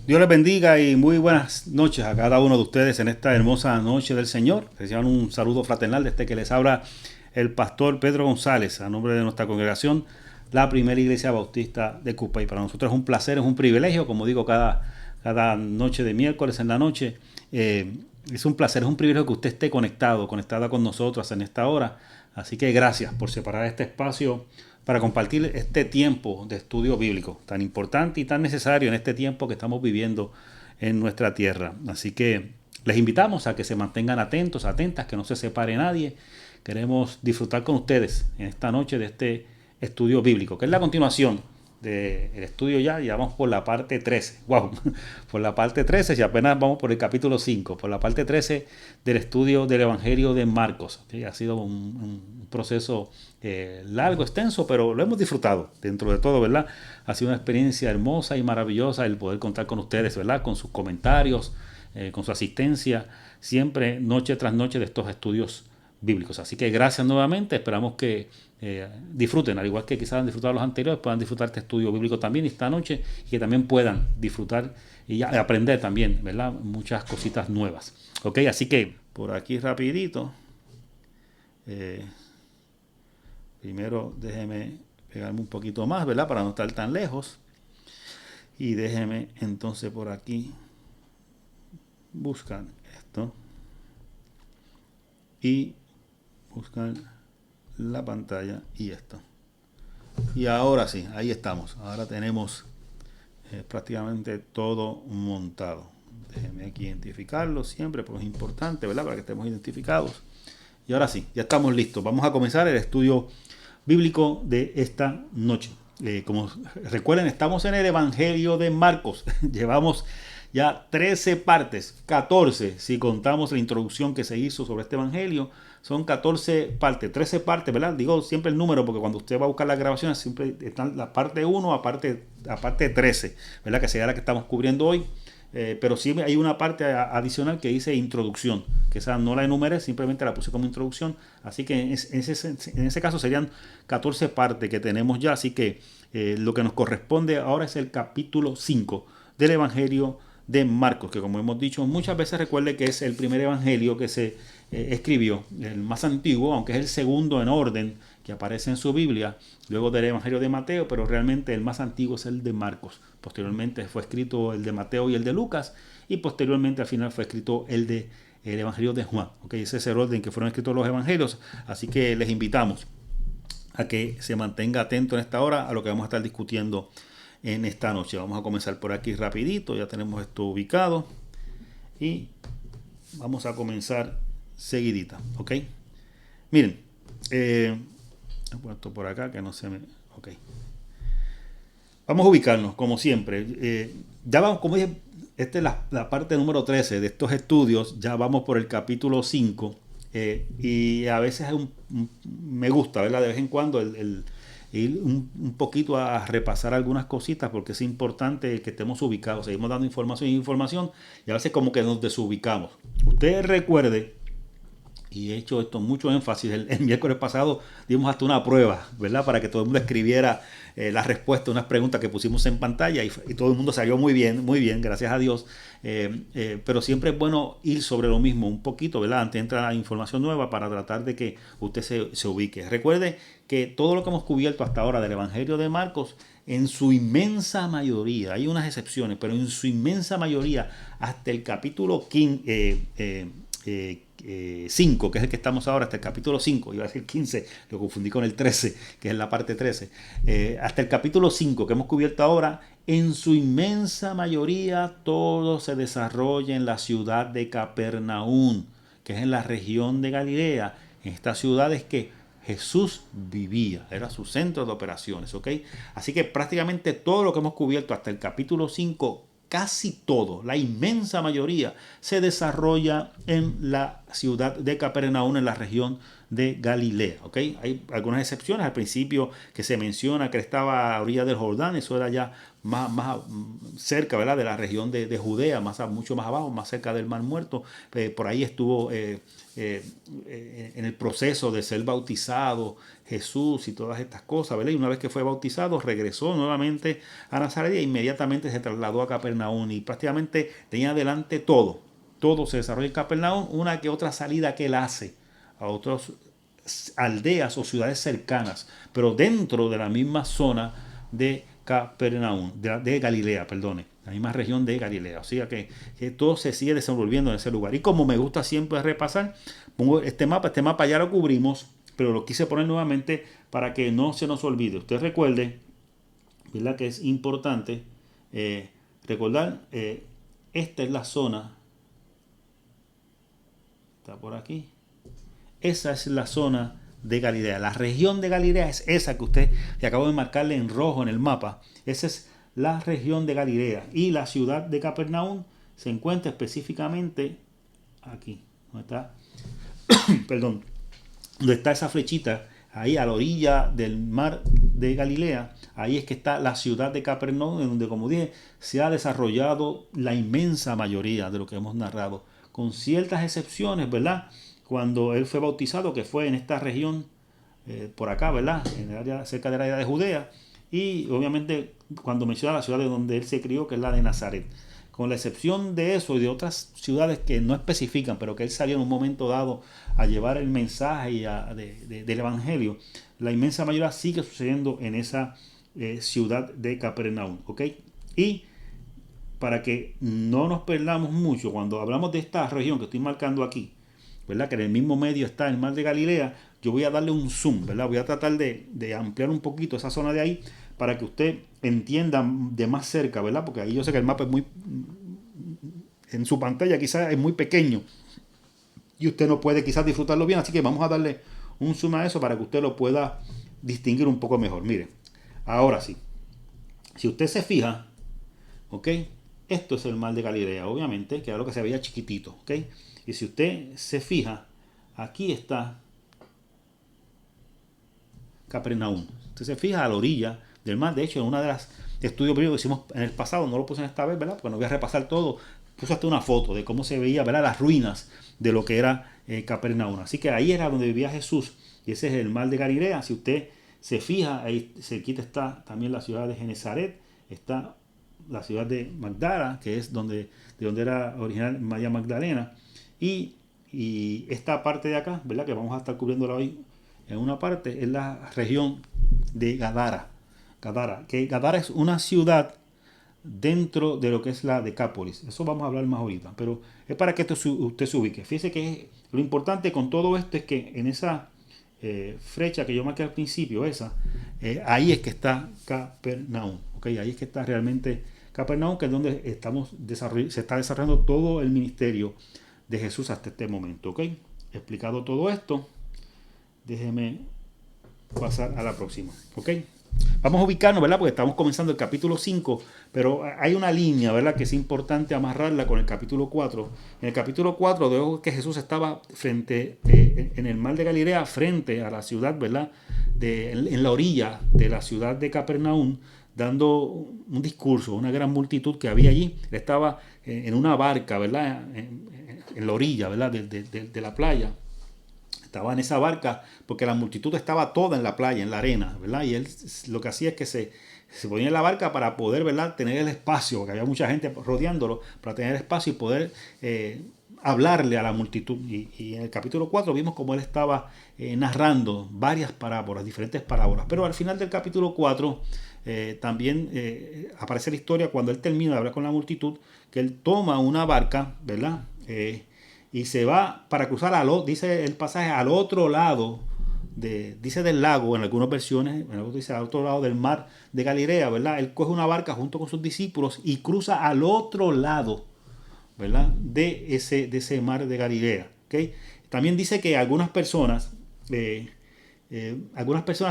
Dios les bendiga y muy buenas noches a cada uno de ustedes en esta hermosa noche del Señor. Reciban un saludo fraternal desde que les habla el pastor Pedro González a nombre de nuestra congregación, la Primera Iglesia Bautista de Cupey. Para nosotros es un placer, es un privilegio, como digo cada noche de miércoles en la noche. Es un placer, es un privilegio que usted esté conectada con nosotros en esta hora. Así que gracias por separar este espacio para compartir este tiempo de estudio bíblico tan importante y tan necesario en este tiempo que estamos viviendo en nuestra tierra. Así que les invitamos a que se mantengan atentos, atentas, que no se separe nadie. Queremos disfrutar con ustedes en esta noche de este estudio bíblico, que es la continuación del estudio ya vamos por la parte 13. Wow, por la parte 13 y apenas vamos por el capítulo 5, por la parte 13 del estudio del Evangelio de Marcos. ¿Sí? Ha sido un proceso largo, extenso, pero lo hemos disfrutado dentro de todo, ¿verdad? Ha sido una experiencia hermosa y maravillosa el poder contar con ustedes, ¿verdad? Con sus comentarios, con su asistencia, siempre noche tras noche de estos estudios bíblicos. Así que gracias nuevamente, esperamos que disfruten, al igual que quizás han disfrutado los anteriores, puedan disfrutar este estudio bíblico también esta noche y que también puedan disfrutar y aprender también, ¿verdad? Muchas cositas nuevas. Ok, así que por aquí rapidito, primero déjeme pegarme un poquito más, ¿verdad? Para no estar tan lejos. Y déjeme entonces por aquí buscar esto y buscar la pantalla y esto. Y ahora sí, ahí estamos. Ahora tenemos prácticamente todo montado. Déjenme aquí identificarlo siempre, porque es importante, ¿verdad? Para que estemos identificados. Y ahora sí, ya estamos listos. Vamos a comenzar el estudio bíblico de esta noche. Como recuerden, estamos en el Evangelio de Marcos. Llevamos ya 13 partes, 14 si contamos la introducción que se hizo sobre este Evangelio. Son 14 partes, 13 partes, ¿verdad? Digo siempre el número porque cuando usted va a buscar las grabaciones siempre están la parte 1 a parte 13, ¿verdad? Que sería la que estamos cubriendo hoy. Pero sí hay una parte adicional que dice introducción, que esa no la enumeré, simplemente la puse como introducción. Así que en ese caso serían 14 partes que tenemos ya. Así que lo que nos corresponde ahora es el capítulo 5 del Evangelio de Marcos, que como hemos dicho muchas veces, recuerde que es el primer evangelio que se escribió, el más antiguo, aunque es el segundo en orden que aparece en su Biblia, luego del Evangelio de Mateo, pero realmente el más antiguo es el de Marcos. Posteriormente fue escrito el de Mateo y el de Lucas, y posteriormente al final fue escrito el Evangelio de Juan. ¿Okay? Ese es el orden que fueron escritos los evangelios, así que les invitamos a que se mantenga atento en esta hora a lo que vamos a estar discutiendo en esta noche. Vamos a comenzar por aquí rapidito, ya tenemos esto ubicado y vamos a comenzar seguidita, ¿ok? Miren, he puesto por acá que no se me... ok. Vamos a ubicarnos, como siempre. Ya vamos, como dije, esta es la parte número 13 de estos estudios, ya vamos por el capítulo 5 y a veces me gusta, ¿verdad? De vez en cuando ir un poquito a repasar algunas cositas porque es importante que estemos ubicados. Seguimos dando información y a veces como que nos desubicamos. Usted recuerde, y he hecho esto mucho énfasis, el miércoles pasado dimos hasta una prueba, ¿verdad? Para que todo el mundo escribiera la respuesta a unas preguntas que pusimos en pantalla y todo el mundo salió muy bien, gracias a Dios. Pero siempre es bueno ir sobre lo mismo un poquito, ¿verdad? Antes de entrar a información nueva para tratar de que usted se ubique. Recuerde que todo lo que hemos cubierto hasta ahora del Evangelio de Marcos, en su inmensa mayoría, hay unas excepciones, pero en su inmensa mayoría, hasta el capítulo 5, que es el que estamos ahora, hasta el capítulo 5, iba a decir 15, lo confundí con el 13, que es la parte 13, hasta el capítulo 5 que hemos cubierto ahora, en su inmensa mayoría todo se desarrolla en la ciudad de Capernaum, que es en la región de Galilea. En esta ciudad es que Jesús vivía, era su centro de operaciones, ¿ok? Así que prácticamente todo lo que hemos cubierto hasta el capítulo 5, casi todo, la inmensa mayoría, se desarrolla en la ciudad de Capernaum en la región de Galilea. ¿Okay? Hay algunas excepciones al principio que se menciona que estaba a orilla del Jordán, eso era ya más cerca, ¿verdad?, de la región de Judea, mucho más abajo, más cerca del Mar Muerto. Por ahí estuvo en el proceso de ser bautizado Jesús y todas estas cosas, ¿verdad? Y una vez que fue bautizado, regresó nuevamente a Nazaret e inmediatamente se trasladó a Capernaum y prácticamente tenía adelante todo. Todo se desarrolla en Capernaum, una que otra salida que él hace a otras aldeas o ciudades cercanas, pero dentro de la misma zona de Capernaum, de Galilea, perdone, la misma región de Galilea. O sea que todo se sigue desenvolviendo en ese lugar. Y como me gusta siempre repasar, pongo este mapa ya lo cubrimos, pero lo quise poner nuevamente para que no se nos olvide. Usted recuerde, ¿verdad?, que es importante recordar, esta es la zona, está por aquí, esa es la zona de Galilea. La región de Galilea es esa que acabo de marcarle en rojo en el mapa. Esa es la región de Galilea. Y la ciudad de Capernaum se encuentra específicamente aquí. ¿Dónde está? Perdón. Donde está esa flechita, ahí a la orilla del mar de Galilea, ahí es que está la ciudad de Capernaum, en donde, como dije, se ha desarrollado la inmensa mayoría de lo que hemos narrado, con ciertas excepciones, ¿verdad? Cuando él fue bautizado, que fue en esta región, por acá, ¿verdad?, en el área, cerca del área de Judea, y obviamente cuando menciona la ciudad de donde él se crió, que es la de Nazaret. Con la excepción de eso y de otras ciudades que no especifican, pero que él salió en un momento dado a llevar el mensaje del Evangelio, la inmensa mayoría sigue sucediendo en esa ciudad de Capernaum. ¿Ok? Y para que no nos perdamos mucho, cuando hablamos de esta región que estoy marcando aquí, ¿verdad?, que en el mismo medio está el mar de Galilea, yo voy a darle un zoom, ¿verdad? Voy a tratar de ampliar un poquito esa zona de ahí para que usted entienda de más cerca, ¿verdad? Porque ahí yo sé que el mapa es muy, en su pantalla quizás es muy pequeño y usted no puede quizás disfrutarlo bien, así que vamos a darle un zoom a eso para que usted lo pueda distinguir un poco mejor. Mire, ahora sí, si usted se fija, ¿ok? Esto es el mar de Galilea, obviamente, que era lo que se veía chiquitito, ¿ok? Y si usted se fija, aquí está Capernaum. Usted se fija a la orilla del mar. De hecho, en una de las estudios bíblicos que hicimos en el pasado, no lo puse en esta vez, ¿verdad?, porque no voy a repasar todo, puse hasta una foto de cómo se veía, ¿verdad?, las ruinas de lo que era Capernaum. Así que ahí era donde vivía Jesús, y ese es el mar de Galilea. Si usted se fija, ahí cerquita está también la ciudad de Genesaret, está la ciudad de Magdala, que es de donde era original María Magdalena, y esta parte de acá, ¿verdad?, que vamos a estar cubriéndola hoy en una parte, es la región de Gadara. Que Gadara es una ciudad dentro de lo que es la Decápolis. Eso vamos a hablar más ahorita, pero es para que usted se ubique. Fíjese que lo importante con todo esto es que en esa flecha que yo marqué al principio, ahí es que está Capernaum. ¿Okay? Ahí es que está realmente Capernaum, que es donde se está desarrollando todo el ministerio de Jesús hasta este momento. ¿Okay? Explicado todo esto, déjeme pasar a la próxima. ¿Ok? Vamos a ubicarnos, ¿verdad? Porque estamos comenzando el capítulo 5, pero hay una línea, ¿verdad?, que es importante amarrarla con el capítulo 4. En el capítulo 4 veo que Jesús estaba en el mar de Galilea, frente a la ciudad, ¿verdad?, en la orilla de la ciudad de Capernaum, dando un discurso, una gran multitud que había allí. Él estaba en una barca, ¿verdad?, en la orilla, ¿verdad?, de la playa. Estaba en esa barca porque la multitud estaba toda en la playa, en la arena, ¿verdad? Y él lo que hacía es que se ponía en la barca para poder, ¿verdad?, tener el espacio, porque había mucha gente rodeándolo, para tener espacio y poder hablarle a la multitud. Y en el capítulo 4 vimos cómo él estaba narrando varias parábolas, diferentes parábolas. Pero al final del capítulo 4 también aparece la historia cuando él termina de hablar con la multitud, que él toma una barca, ¿verdad?, y se va para cruzar, dice el pasaje, al otro lado, dice del lago, en algunas versiones, en algunos dice al otro lado del mar de Galilea, ¿verdad? Él coge una barca junto con sus discípulos y cruza al otro lado, ¿verdad?, de ese mar de Galilea. ¿Okay? También dice que algunas personas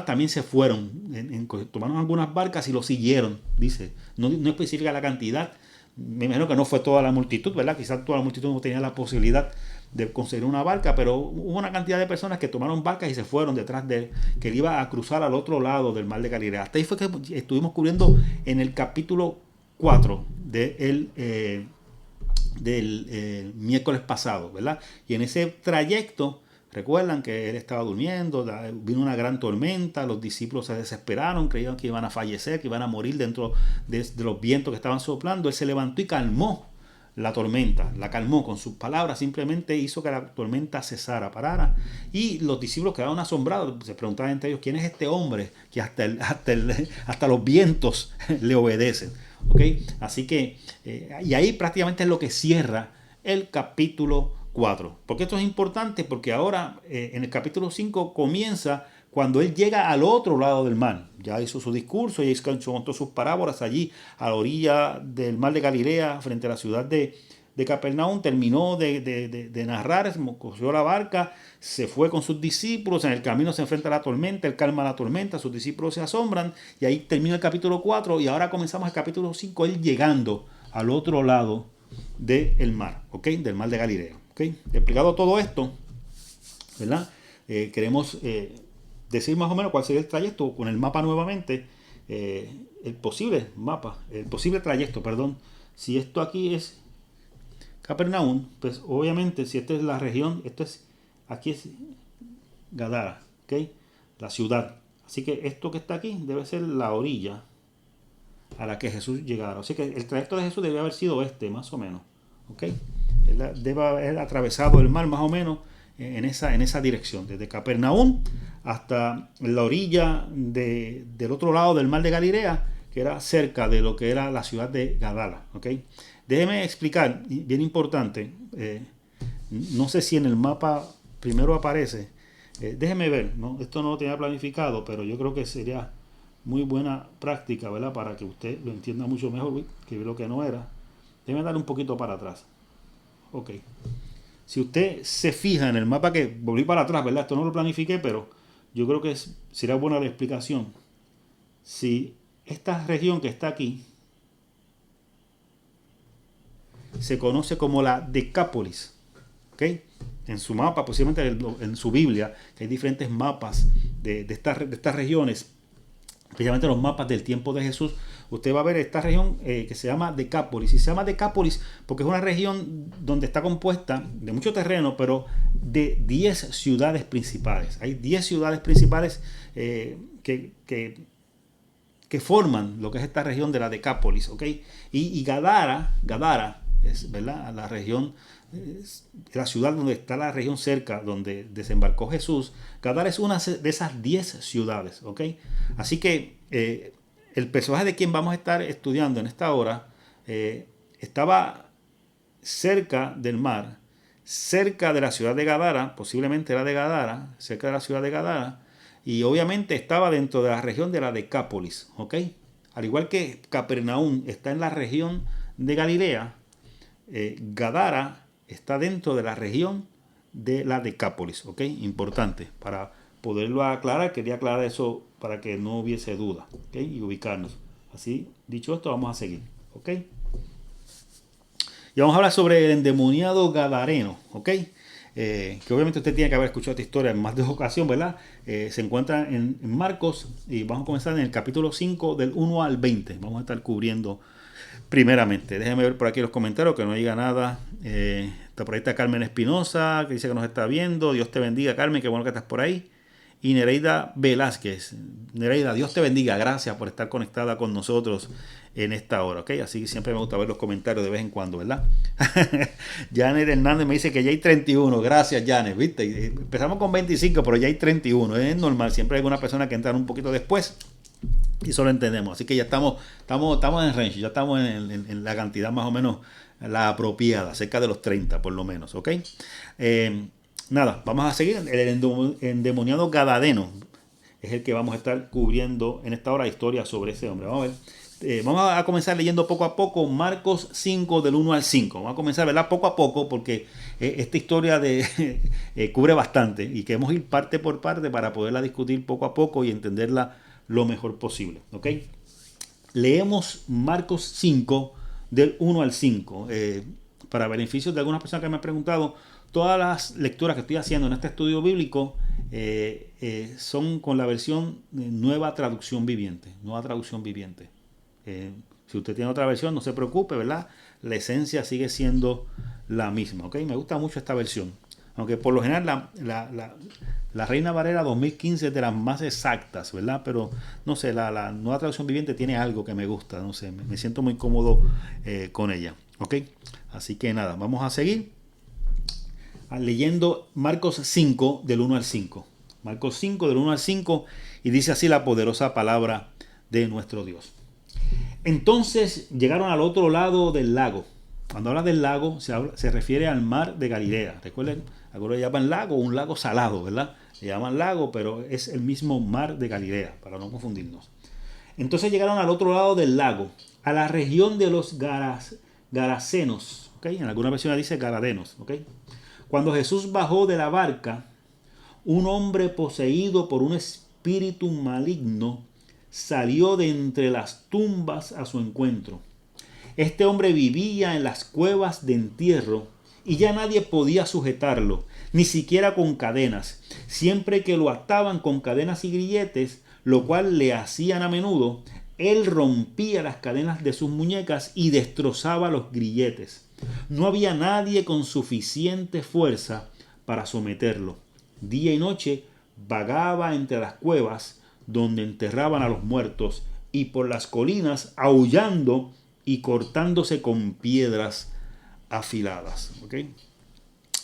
también se fueron, tomaron algunas barcas y lo siguieron, dice, no especifica la cantidad. Me imagino que no fue toda la multitud, ¿verdad? Quizás toda la multitud no tenía la posibilidad de conseguir una barca, pero hubo una cantidad de personas que tomaron barcas y se fueron detrás de él, que él iba a cruzar al otro lado del mar de Galilea. Hasta ahí fue que estuvimos cubriendo en el capítulo 4 del miércoles pasado, ¿verdad? Y en ese trayecto, recuerdan que él estaba durmiendo, vino una gran tormenta, los discípulos se desesperaron, creían que iban a fallecer, que iban a morir dentro de los vientos que estaban soplando. Él se levantó y calmó la tormenta, la calmó con sus palabras, simplemente hizo que la tormenta cesara, parara. Y los discípulos quedaron asombrados, se preguntaban entre ellos, ¿quién es este hombre que hasta los vientos le obedecen? ¿Okay? Así que, y ahí prácticamente es lo que cierra el capítulo 4. ¿Por qué esto es importante? Porque ahora en el capítulo 5 comienza cuando él llega al otro lado del mar. Ya hizo su discurso, ya contó sus parábolas allí a la orilla del mar de Galilea, frente a la ciudad de Capernaum. Terminó de narrar, cogió la barca, se fue con sus discípulos, en el camino se enfrenta a la tormenta, él calma la tormenta, sus discípulos se asombran, y ahí termina el capítulo 4, y ahora comenzamos el capítulo 5, él llegando al otro lado del mar, ¿ok? Del mar de Galilea, ¿ok? Explicado todo esto, ¿verdad? Queremos decir más o menos cuál sería el trayecto con el mapa nuevamente, el posible trayecto, perdón. Si esto aquí es Capernaum, pues obviamente si esta es la región, aquí es Gadara, ¿ok? La ciudad. Así que esto que está aquí debe ser la orilla a la que Jesús llegara. Así que el trayecto de Jesús debe haber sido más o menos, ¿ok? Él debe haber atravesado el mar más o menos en esa dirección, desde Capernaum hasta la orilla del otro lado del mar de Galilea, que era cerca de lo que era la ciudad de Gadara, ¿ok? Déjeme explicar, bien importante, no sé si en el mapa primero aparece, déjeme ver, ¿no? Esto no lo tenía planificado, pero yo creo que sería muy buena práctica, ¿verdad? Para que usted lo entienda mucho mejor que lo que no era. Déjeme dar un poquito para atrás. Ok. Si usted se fija en el mapa que volví para atrás, ¿verdad? Esto no lo planifiqué, pero yo creo que será buena la explicación. Si esta región que está aquí se conoce como la Decápolis, ¿ok? En su mapa, posiblemente en su Biblia, que hay diferentes mapas de estas regiones, especialmente los mapas del tiempo de Jesús, usted va a ver esta región que se llama Decápolis. Y se llama Decápolis porque es una región donde está compuesta de mucho terreno, pero de 10 ciudades principales. Hay 10 ciudades principales que forman lo que es esta región de la Decápolis, ¿ok? Y Gadara es, ¿verdad?, la región, la ciudad donde está la región cerca donde desembarcó Jesús. Gadara es una de esas 10 ciudades, ¿ok? Así que el personaje de quien vamos a estar estudiando en esta hora estaba cerca del mar, cerca de la ciudad de Gadara, posiblemente era de Gadara, cerca de la ciudad de Gadara, y obviamente estaba dentro de la región de la Decápolis, ¿ok? Al igual que Capernaum está en la región de Galilea, Gadara está dentro de la región de la Decápolis, ¿ok? Importante, para poderlo aclarar, quería aclarar eso para que no hubiese duda, ¿ok? Y ubicarnos. Así, dicho esto, vamos a seguir, ¿ok? Y vamos a hablar sobre el endemoniado gadareno, ¿ok? Que obviamente usted tiene que haber escuchado esta historia en más de una ocasión, ¿verdad? Se encuentra en Marcos y vamos a comenzar en el capítulo 5 del 1 al 20. Vamos a estar cubriendo primeramente. Déjenme ver por aquí los comentarios, que no diga nada. Por ahí está Carmen Espinosa, que dice que nos está viendo. Dios te bendiga, Carmen, qué bueno que estás por ahí. Y Nereida Velázquez. Nereida, Dios te bendiga. Gracias por estar conectada con nosotros en esta hora, ¿ok? Así que siempre me gusta ver los comentarios de vez en cuando, ¿verdad? Janet Hernández me dice que ya hay 31. Gracias, Janet, ¿viste? Empezamos con 25, pero ya hay 31. Es normal. Siempre hay alguna persona que entra un poquito después y eso lo entendemos. Así que ya estamos en range. Ya estamos en la cantidad más o menos la apropiada, cerca de los 30 por lo menos, ¿ok? Nada, vamos a seguir. El endemoniado gadareno es el que vamos a estar cubriendo en esta hora, historia sobre ese hombre. Vamos a ver. Vamos a comenzar leyendo poco a poco Marcos 5 del 1 al 5. Vamos a comenzar, ¿verdad? Poco a poco, porque esta historia cubre bastante y queremos ir parte por parte para poderla discutir poco a poco y entenderla lo mejor posible, ¿ok? Leemos Marcos 5 del 1 al 5. Para beneficio de algunas personas que me han preguntado Todas las lecturas que estoy haciendo en este estudio bíblico son con la versión Nueva Traducción Viviente. Nueva Traducción Viviente. Si usted tiene otra versión, no se preocupe, ¿verdad? La esencia sigue siendo la misma, ¿ok? Me gusta mucho esta versión. Aunque por lo general la Reina Valera 2015 es de las más exactas, ¿verdad? Pero no sé, la Nueva Traducción Viviente tiene algo que me gusta, no sé, me siento muy cómodo con ella, ¿ok? Así que nada, vamos a seguir leyendo Marcos 5 del 1 al 5. Marcos 5 del 1 al 5 y dice así la poderosa palabra de nuestro Dios. Entonces llegaron al otro lado del lago. Cuando habla del lago se refiere al mar de Galilea. Recuerden, algunos le llaman lago, un lago salado, ¿verdad? Le llaman lago, pero es el mismo mar de Galilea, para no confundirnos. Entonces llegaron al otro lado del lago, a la región de los Garasenos. ¿Okay? En alguna versión dice Garadenos. ¿Okay? Cuando Jesús bajó de la barca, un hombre poseído por un espíritu maligno salió de entre las tumbas a su encuentro. Este hombre vivía en las cuevas de entierro y ya nadie podía sujetarlo, ni siquiera con cadenas. Siempre que lo ataban con cadenas y grilletes, lo cual le hacían a menudo, él rompía las cadenas de sus muñecas y destrozaba los grilletes. No había nadie con suficiente fuerza para someterlo. Día y noche vagaba entre las cuevas donde enterraban a los muertos y por las colinas aullando y cortándose con piedras afiladas. ¿Okay?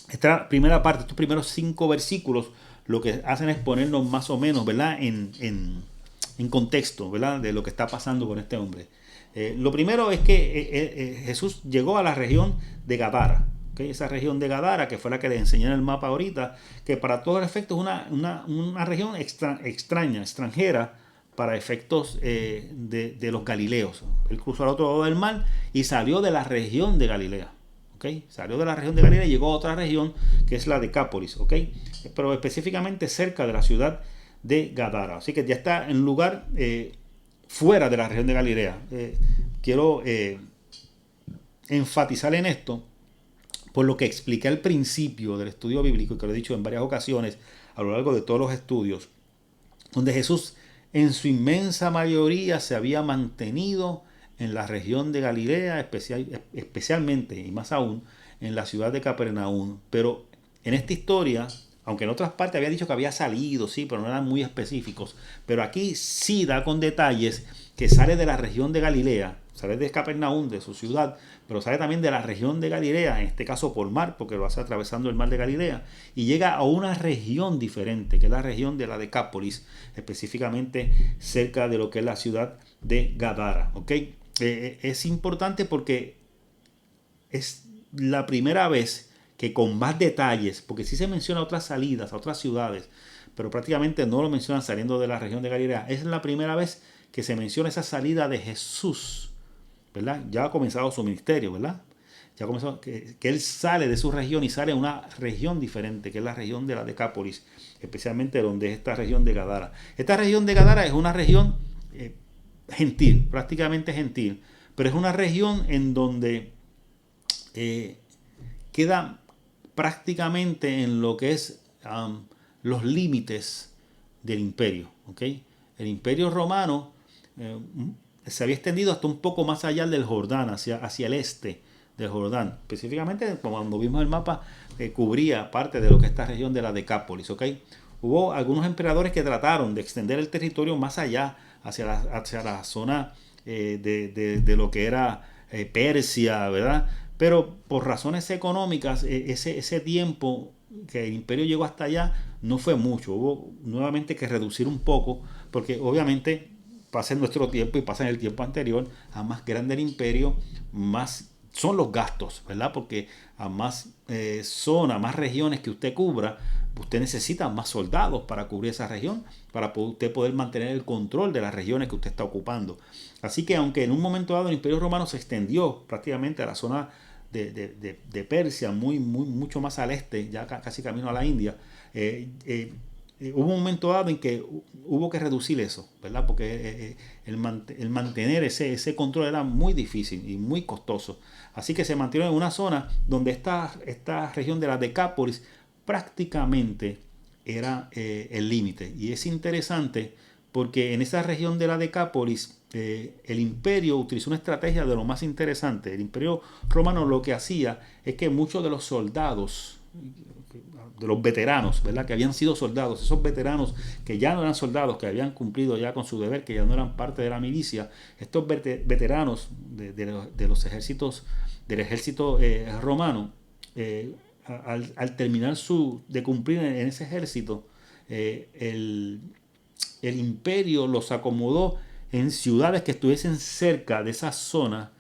Esta primera parte, estos primeros 5 versículos, lo que hacen es ponernos más o menos, ¿verdad?, en contexto, ¿verdad?, de lo que está pasando con este hombre. Lo primero es que Jesús llegó a la región de Gadara. ¿Okay? Esa región de Gadara, que fue la que les enseñé en el mapa ahorita, que para todos los efectos es una región extraña, extranjera, para efectos de los galileos. Él cruzó al otro lado del mar y salió de la región de Galilea. ¿Okay? Salió de la región de Galilea y llegó a otra región que es la Decápolis, ¿okay? Pero específicamente cerca de la ciudad de Gadara. Así que ya está en un lugar fuera de la región de Galilea. Quiero enfatizar en esto por lo que expliqué al principio del estudio bíblico, y que lo he dicho en varias ocasiones a lo largo de todos los estudios, donde Jesús en su inmensa mayoría se había mantenido en la región de Galilea, especialmente y más aún en la ciudad de Capernaum. Pero en esta historia, aunque en otras partes había dicho que había salido, sí, pero no eran muy específicos, pero aquí sí da con detalles que sale de la región de Galilea, sale de Capernaum, de su ciudad, pero sale también de la región de Galilea, en este caso por mar, porque lo hace atravesando el mar de Galilea, y llega a una región diferente, que es la región de la Decápolis, específicamente cerca de lo que es la ciudad de Gadara. ¿Okay? Es importante porque es la primera vez que con más detalles, porque sí se menciona otras salidas a otras ciudades, pero prácticamente no lo mencionan saliendo de la región de Galilea. Es la primera vez que se menciona esa salida de Jesús, ¿verdad? Ya ha comenzado su ministerio, ¿verdad? Ya comenzó que él sale de su región y sale a una región diferente, que es la región de la Decápolis, especialmente donde es esta región de Gadara. Esta región de Gadara es una región gentil, prácticamente gentil, pero es una región en donde queda prácticamente en lo que es los límites del imperio. ¿Okay? El imperio romano se había extendido hasta un poco más allá del Jordán, hacia el este del Jordán. Específicamente, cuando vimos el mapa, cubría parte de lo que es esta región de la Decápolis. ¿Okay? Hubo algunos emperadores que trataron de extender el territorio más allá, hacia la zona de lo que era Persia, ¿verdad? Pero por razones económicas, ese tiempo que el imperio llegó hasta allá no fue mucho. Hubo nuevamente que reducir un poco, porque obviamente pasa en nuestro tiempo y pasa en el tiempo anterior, a más grande el imperio, más son los gastos, ¿verdad? Porque a más zona, más regiones que usted cubra, usted necesita más soldados para cubrir esa región, para usted poder mantener el control de las regiones que usted está ocupando. Así que aunque en un momento dado el imperio romano se extendió prácticamente a la zona de Persia, mucho más al este, ya casi camino a la India, hubo un momento dado en que hubo que reducir eso, ¿verdad? Porque el mantener ese control era muy difícil y muy costoso. Así que se mantiene en una zona donde esta región de la Decápolis prácticamente era el límite. Y es interesante porque en esa región de la Decápolis el imperio utilizó una estrategia de lo más interesante. El imperio romano lo que hacía es que muchos de los soldados, de los veteranos, ¿verdad? Que habían sido soldados, esos veteranos que ya no eran soldados, que habían cumplido ya con su deber, que ya no eran parte de la milicia, estos veteranos de los ejércitos, del ejército romano, al terminar de cumplir en ese ejército, el imperio los acomodó en ciudades que estuviesen cerca de esa zona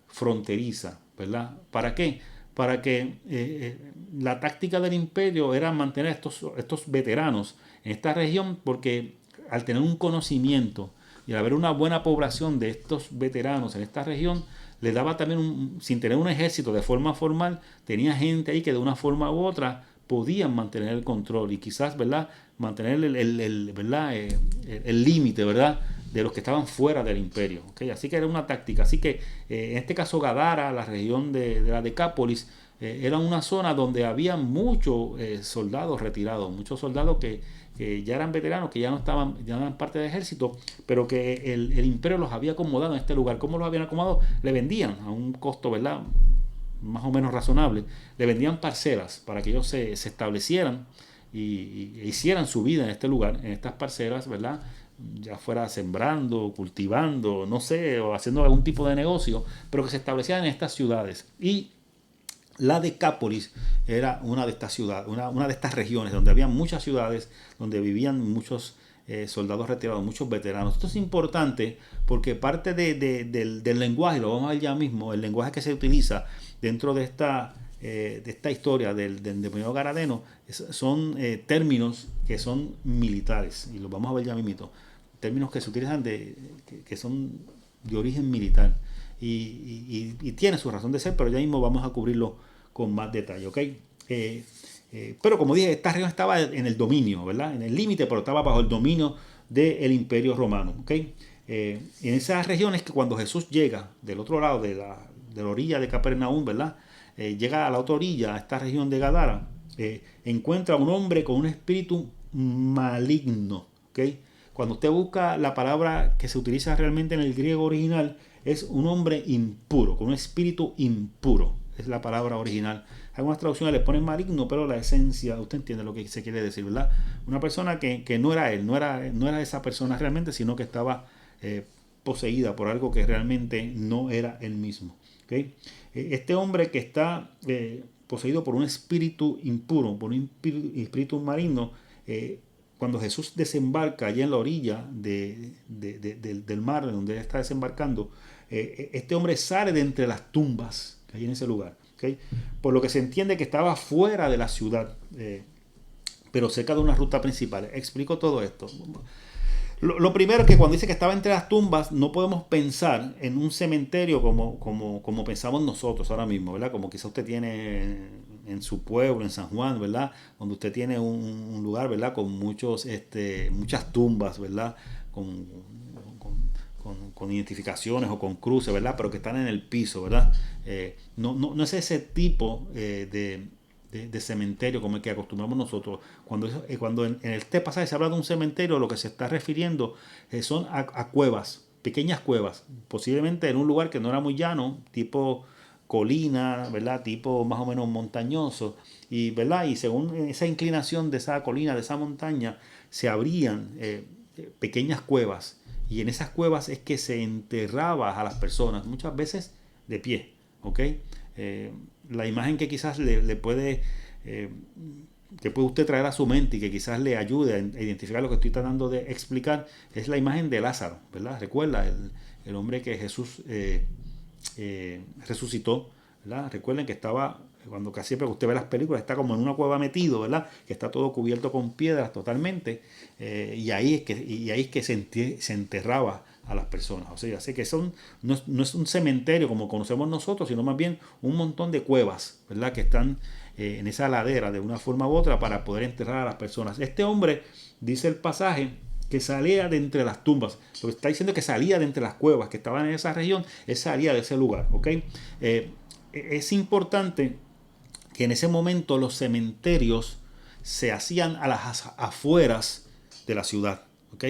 fronteriza, ¿verdad? ¿Para qué? Para que la táctica del imperio era mantener estos veteranos en esta región, porque al tener un conocimiento y al haber una buena población de estos veteranos en esta región, le daba también, sin tener un ejército de forma formal, tenía gente ahí que de una forma u otra podían mantener el control y quizás, ¿verdad?, mantener ¿verdad?, el límite, ¿verdad?, de los que estaban fuera del imperio. ¿Okay? Así que era una táctica. Así que en este caso Gadara, la región de la Decápolis, era una zona donde había muchos soldados retirados, muchos soldados que ya eran veteranos, que ya no eran parte del ejército, pero que el imperio los había acomodado en este lugar. ¿Cómo los habían acomodado? Le vendían a un costo, ¿verdad?, más o menos razonable. Le vendían parcelas para que ellos se establecieran y hicieran su vida en este lugar, en estas parcelas, ¿verdad?, ya fuera sembrando, cultivando, no sé, o haciendo algún tipo de negocio, pero que se establecían en estas ciudades. Y la Decápolis era una de estas ciudades, una de estas regiones donde había muchas ciudades, donde vivían muchos soldados retirados, muchos veteranos. Esto es importante porque parte del lenguaje, lo vamos a ver ya mismo, el lenguaje que se utiliza dentro de esta historia del endemoniado gadareno son términos que son militares, y los vamos a ver ya mismo. Términos que se utilizan que son de origen militar. Y tiene su razón de ser, pero ya mismo vamos a cubrirlo con más detalle, ¿ok? Pero como dije, esta región estaba en el dominio, ¿verdad? En el límite, pero estaba bajo el dominio del imperio romano, ¿ok? En esas regiones que cuando Jesús llega del otro lado de la orilla de Capernaum, ¿verdad? Llega a la otra orilla, a esta región de Gadara, encuentra a un hombre con un espíritu maligno, ¿ok? Cuando usted busca la palabra que se utiliza realmente en el griego original, es un hombre impuro, con un espíritu impuro. Es la palabra original. Algunas traducciones le ponen maligno, pero la esencia, usted entiende lo que se quiere decir, ¿verdad? Una persona que no era él, no era esa persona realmente, sino que estaba poseída por algo que realmente no era él mismo. ¿Okay? Este hombre que está poseído por un espíritu impuro, por un espíritu maligno, cuando Jesús desembarca allá en la orilla del mar donde él está desembarcando, este hombre sale de entre las tumbas que hay en ese lugar. ¿Okay? Por lo que se entiende que estaba fuera de la ciudad, pero cerca de una ruta principal. Explico todo esto. Lo primero es que cuando dice que estaba entre las tumbas, no podemos pensar en un cementerio como pensamos nosotros ahora mismo, ¿verdad? Como quizá usted tiene en su pueblo, en San Juan, ¿verdad? Donde usted tiene un lugar, ¿verdad? Con muchas tumbas, ¿verdad? Con identificaciones o con cruces, ¿verdad? Pero que están en el piso, ¿verdad? No es ese tipo de cementerio como el que acostumbramos nosotros. Cuando en este pasaje se habla de un cementerio, lo que se está refiriendo son a cuevas, pequeñas cuevas, posiblemente en un lugar que no era muy llano, tipo colina, ¿verdad? Tipo más o menos montañoso, y ¿verdad? Y según esa inclinación de esa colina, de esa montaña, se abrían pequeñas cuevas, y en esas cuevas es que se enterraba a las personas, muchas veces de pie, ¿ok? La imagen que quizás le puede que puede usted traer a su mente y que quizás le ayude a identificar lo que estoy tratando de explicar es la imagen de Lázaro, ¿verdad? Recuerda el hombre que Jesús resucitó, ¿verdad? Recuerden que estaba, cuando casi siempre que usted ve las películas, está como en una cueva metido, ¿verdad? Que está todo cubierto con piedras totalmente, y ahí es que se enterraba a las personas. O sea, así que no es un cementerio como conocemos nosotros, sino más bien un montón de cuevas, ¿verdad? Que están en esa ladera de una forma u otra para poder enterrar a las personas. Este hombre, dice el pasaje, que salía de entre las tumbas. Lo que está diciendo es que salía de entre las cuevas que estaban en esa región, él salía de ese lugar. ¿Ok? Es importante que en ese momento los cementerios se hacían a las afueras de la ciudad. ¿Ok?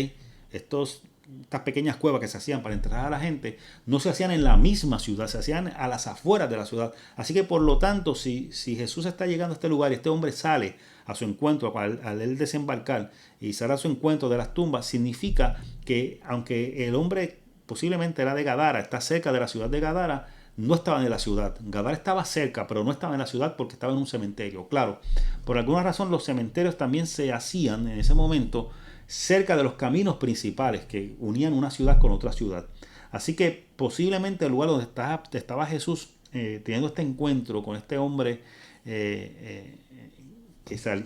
Estas pequeñas cuevas que se hacían para enterrar a la gente no se hacían en la misma ciudad, se hacían a las afueras de la ciudad. Así que por lo tanto, si Jesús está llegando a este lugar y este hombre sale a su encuentro al él desembarcar y sale a su encuentro de las tumbas, significa que aunque el hombre posiblemente era de Gadara, está cerca de la ciudad de Gadara, no estaba en la ciudad. Gadara estaba cerca, pero no estaba en la ciudad porque estaba en un cementerio. Claro, por alguna razón los cementerios también se hacían en ese momento cerca de los caminos principales que unían una ciudad con otra ciudad. Así que posiblemente el lugar donde estaba Jesús teniendo este encuentro con este hombre que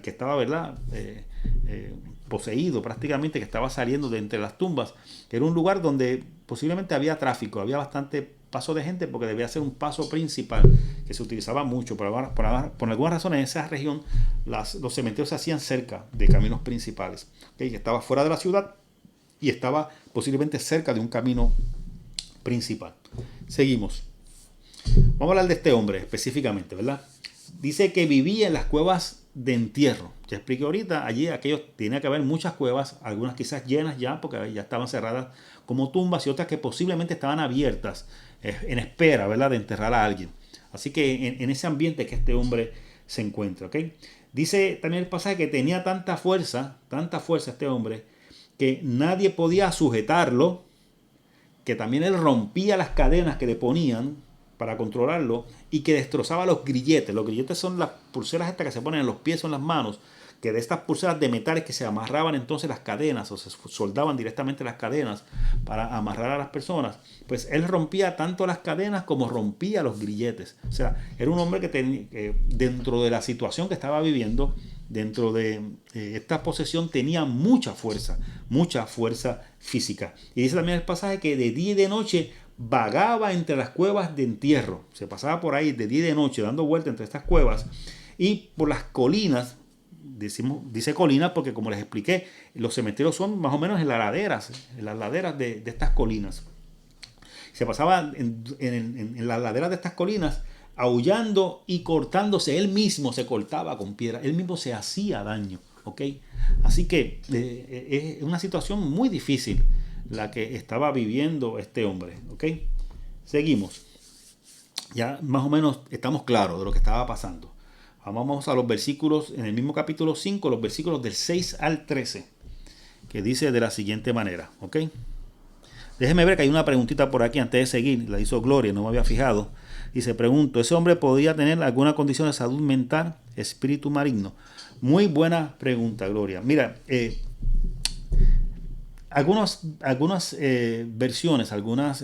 estaba, ¿verdad? Poseído prácticamente, que estaba saliendo de entre las tumbas, era un lugar donde posiblemente había tráfico, había bastante paso de gente porque debía ser un paso principal que se utilizaba mucho. Por alguna razón en esa región los cementerios se hacían cerca de caminos principales, ¿okay? Que estaba fuera de la ciudad y estaba posiblemente cerca de un camino principal. Seguimos. Vamos a hablar de este hombre específicamente, ¿verdad? Dice que vivía en las cuevas de entierro. Ya expliqué ahorita, allí tenía que haber muchas cuevas, algunas quizás llenas ya porque ya estaban cerradas como tumbas y otras que posiblemente estaban abiertas en espera, ¿verdad?, de enterrar a alguien. Así que en ese ambiente que este hombre se encuentra, ¿ok? Dice también el pasaje que tenía tanta fuerza este hombre, que nadie podía sujetarlo, que también él rompía las cadenas que le ponían para controlarlo y que destrozaba los grilletes. Los grilletes son las pulseras estas que se ponen en los pies o en las manos, que de estas pulseras de metales que se amarraban entonces las cadenas o se soldaban directamente las cadenas para amarrar a las personas. Pues él rompía tanto las cadenas como rompía los grilletes. O sea, era un hombre que dentro de la situación que estaba viviendo, dentro de esta posesión, tenía mucha fuerza física. Y dice también el pasaje que de día y de noche vagaba entre las cuevas de entierro. Se pasaba por ahí de día y de noche dando vueltas entre estas cuevas y por las colinas. Dice colinas porque, como les expliqué, los cementerios son más o menos en las laderas de estas colinas. Se pasaba en las laderas de estas colinas aullando y cortándose. Él mismo se cortaba con piedra, él mismo se hacía daño. ¿Ok? Así que es una situación muy difícil la que estaba viviendo este hombre. ¿Ok? Seguimos. Ya más o menos estamos claros de lo que estaba pasando. Vamos a los versículos, en el mismo capítulo 5, los versículos del 6 al 13, que dice de la siguiente manera. ¿Ok? Déjeme ver que hay una preguntita por aquí antes de seguir. La hizo Gloria, no me había fijado. Y se pregunto, ¿ese hombre podría tener alguna condición de salud mental, espíritu maligno? Muy buena pregunta, Gloria. Mira, algunas versiones, algunos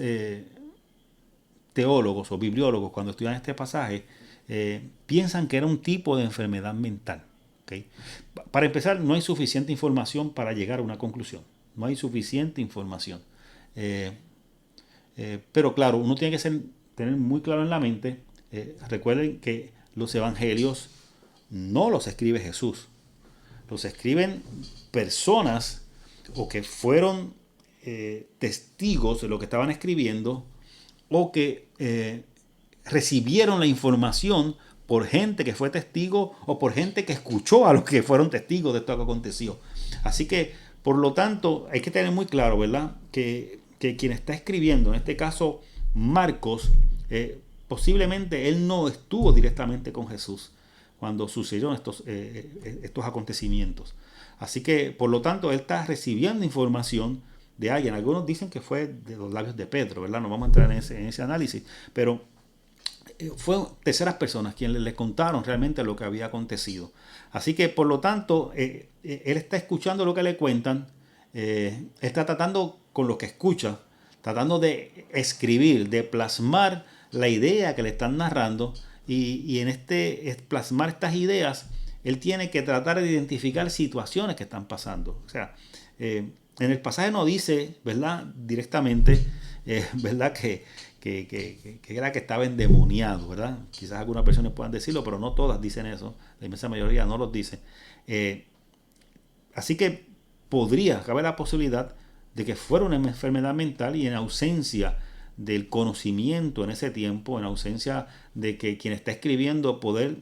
teólogos o bibliólogos, cuando estudian este pasaje, piensan que era un tipo de enfermedad mental. ¿Okay? Para empezar, no hay suficiente información para llegar a una conclusión. No hay suficiente información. Pero claro, uno tiene que tener muy claro en la mente, recuerden que los evangelios no los escribe Jesús, los escriben personas o que fueron testigos de lo que estaban escribiendo o que recibieron la información por gente que fue testigo o por gente que escuchó a los que fueron testigos de esto que aconteció. Así que, por lo tanto, hay que tener muy claro, ¿verdad?, que quien está escribiendo, en este caso Marcos, posiblemente él no estuvo directamente con Jesús cuando sucedieron estos acontecimientos. Así que, por lo tanto, él está recibiendo información de alguien. Algunos dicen que fue de los labios de Pedro, ¿verdad? No vamos a entrar en ese análisis, pero fue terceras personas quienes le contaron realmente lo que había acontecido. Así que, por lo tanto, él está escuchando lo que le cuentan, está tratando con lo que escucha, tratando de escribir, de plasmar la idea que le están narrando, y en plasmar estas ideas, él tiene que tratar de identificar situaciones que están pasando. O sea, en el pasaje no dice, ¿verdad?, directamente, ¿verdad?, que que era que estaba endemoniado, ¿verdad? Quizás algunas personas puedan decirlo, pero no todas dicen eso. La inmensa mayoría no lo dice. Así que podría caber la posibilidad de que fuera una enfermedad mental y en ausencia del conocimiento en ese tiempo, en ausencia de que quien está escribiendo poder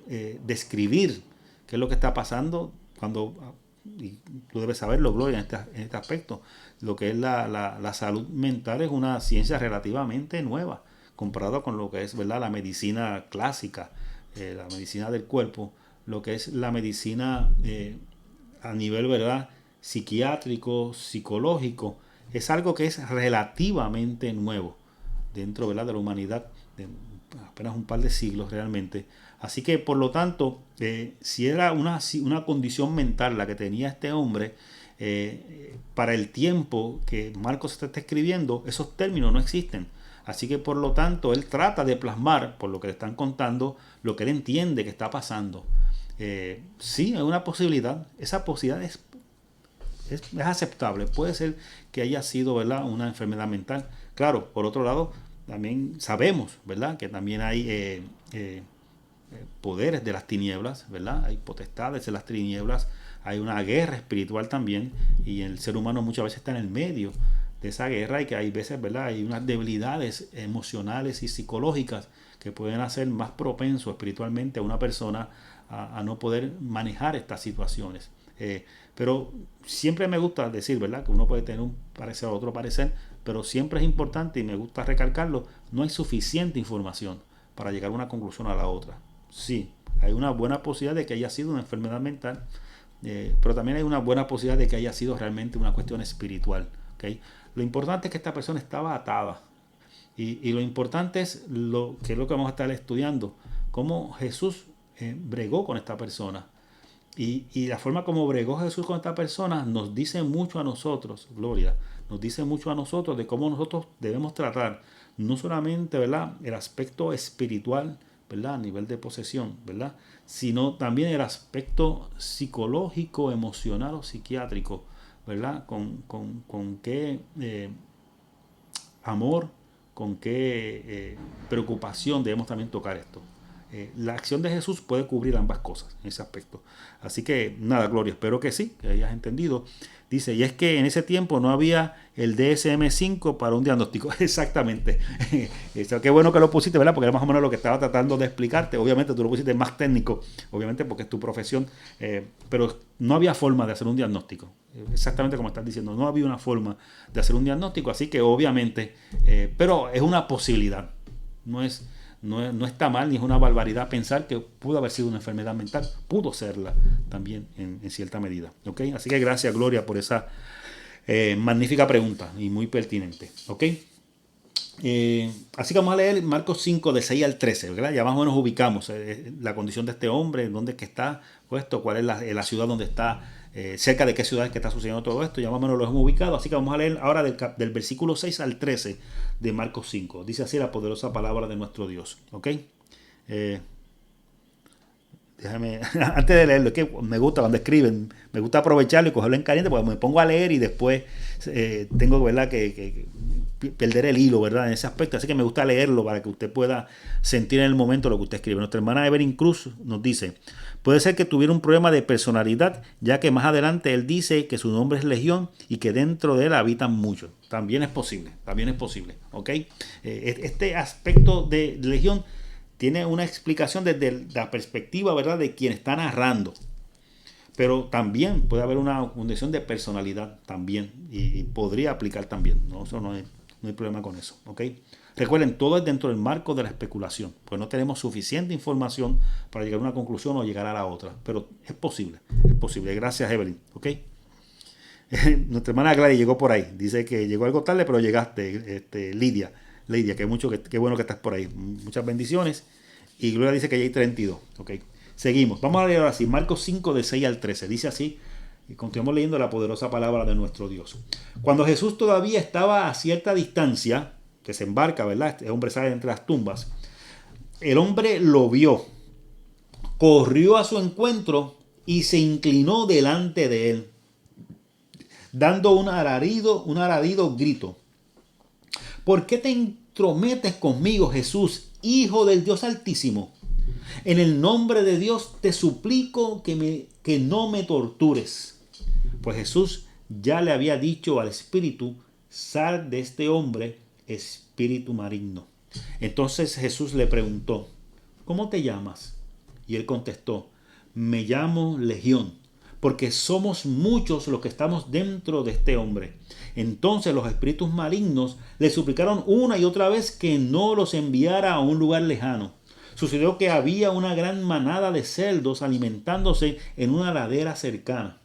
describir qué es lo que está pasando cuando, y tú debes saberlo, Gloria, en este aspecto, lo que es la salud mental es una ciencia relativamente nueva comparado con lo que es, ¿verdad?, la medicina clásica, la medicina del cuerpo, lo que es la medicina a nivel, ¿verdad?, psiquiátrico, psicológico, es algo que es relativamente nuevo dentro, ¿verdad?, de la humanidad, de apenas un par de siglos realmente. Así que, por lo tanto, si era una condición mental la que tenía este hombre, para el tiempo que Marcos está escribiendo, esos términos no existen. Así que, por lo tanto, él trata de plasmar, por lo que le están contando, lo que él entiende que está pasando. Sí, hay una posibilidad. Esa posibilidad es aceptable. Puede ser que haya sido, ¿verdad?, una enfermedad mental. Claro, por otro lado, también sabemos, ¿verdad?, que también hay poderes de las tinieblas, ¿verdad? Hay potestades de las tinieblas, hay una guerra espiritual también, y el ser humano muchas veces está en el medio de esa guerra, y que hay veces, ¿verdad?, hay unas debilidades emocionales y psicológicas que pueden hacer más propenso espiritualmente a una persona a no poder manejar estas situaciones. Pero siempre me gusta decir, ¿verdad?, que uno puede tener un parecer o otro parecer, pero siempre es importante, y me gusta recalcarlo, no hay suficiente información para llegar a una conclusión a la otra. Sí, hay una buena posibilidad de que haya sido una enfermedad mental, pero también hay una buena posibilidad de que haya sido realmente una cuestión espiritual. ¿Okay? Lo importante es que esta persona estaba atada. Y lo importante es lo que vamos a estar estudiando, cómo Jesús bregó con esta persona. Y la forma como bregó Jesús con esta persona nos dice mucho a nosotros, Gloria, nos dice mucho a nosotros de cómo nosotros debemos tratar no solamente, ¿verdad?, el aspecto espiritual, ¿verdad?, a nivel de posesión, ¿verdad?, sino también el aspecto psicológico, emocional o psiquiátrico, ¿verdad?, con qué amor, con qué preocupación debemos también tocar esto. La acción de Jesús puede cubrir ambas cosas en ese aspecto. Así que nada, Gloria, espero que sí, que hayas entendido. Dice, y es que en ese tiempo no había el DSM-5 para un diagnóstico. Exactamente. Qué bueno que lo pusiste, ¿verdad? Porque era más o menos lo que estaba tratando de explicarte. Obviamente tú lo pusiste más técnico, obviamente porque es tu profesión, pero no había forma de hacer un diagnóstico. Exactamente como estás diciendo, no había una forma de hacer un diagnóstico, así que obviamente, pero es una posibilidad. No está mal ni es una barbaridad pensar que pudo haber sido una enfermedad mental. Pudo serla también en cierta medida. ¿Okay? Así que gracias, Gloria, por esa magnífica pregunta y muy pertinente. ¿Okay? Así que vamos a leer Marcos 5, de 6 al 13. ¿Verdad? Ya más o menos ubicamos la condición de este hombre, dónde es que está puesto, cuál es la ciudad donde está, cerca de qué ciudad es que está sucediendo todo esto. Ya más o menos lo hemos ubicado. Así que vamos a leer ahora del versículo 6 al 13 de Marcos 5. Dice así la poderosa palabra de nuestro Dios. ¿Ok? Déjame, antes de leerlo, es que me gusta cuando escriben, me gusta aprovecharlo y cogerlo en caliente, porque me pongo a leer y después tengo, ¿verdad?, que perder el hilo, ¿verdad?, en ese aspecto. Así que me gusta leerlo para que usted pueda sentir en el momento lo que usted escribe. Nuestra hermana Evelyn Cruz nos dice, puede ser que tuviera un problema de personalidad, ya que más adelante él dice que su nombre es Legión y que dentro de él habitan muchos. También es posible, ¿ok? Este aspecto de Legión tiene una explicación desde la perspectiva, ¿verdad?, de quien está narrando. Pero también puede haber una condición de personalidad también. Y podría aplicar también. ¿No? Eso no hay problema con eso. ¿Ok? Recuerden, todo es dentro del marco de la especulación. Pues no tenemos suficiente información para llegar a una conclusión o llegar a la otra. Pero es posible. Es posible. Gracias, Evelyn. ¿Ok? Nuestra hermana Gladys llegó por ahí. Dice que llegó algo tarde, pero llegaste, Lidia, qué bueno que estás por ahí. Muchas bendiciones. Y Gloria dice que ya hay 32. ¿Ok? Seguimos. Vamos a leer ahora sí. Marcos 5, de 6 al 13. Dice así. Y continuamos leyendo la poderosa palabra de nuestro Dios. Cuando Jesús todavía estaba a cierta distancia, desembarca, ¿verdad? Este hombre sale entre las tumbas. El hombre lo vio. Corrió a su encuentro y se inclinó delante de él, dando un alarido grito. ¿Por qué te entrometes conmigo, Jesús, Hijo del Dios Altísimo? En el nombre de Dios te suplico que no me tortures. Pues Jesús ya le había dicho al espíritu: sal de este hombre, espíritu maligno. Entonces Jesús le preguntó: ¿cómo te llamas? Y él contestó: me llamo Legión, porque somos muchos los que estamos dentro de este hombre. Entonces los espíritus malignos le suplicaron una y otra vez que no los enviara a un lugar lejano. Sucedió que había una gran manada de cerdos alimentándose en una ladera cercana.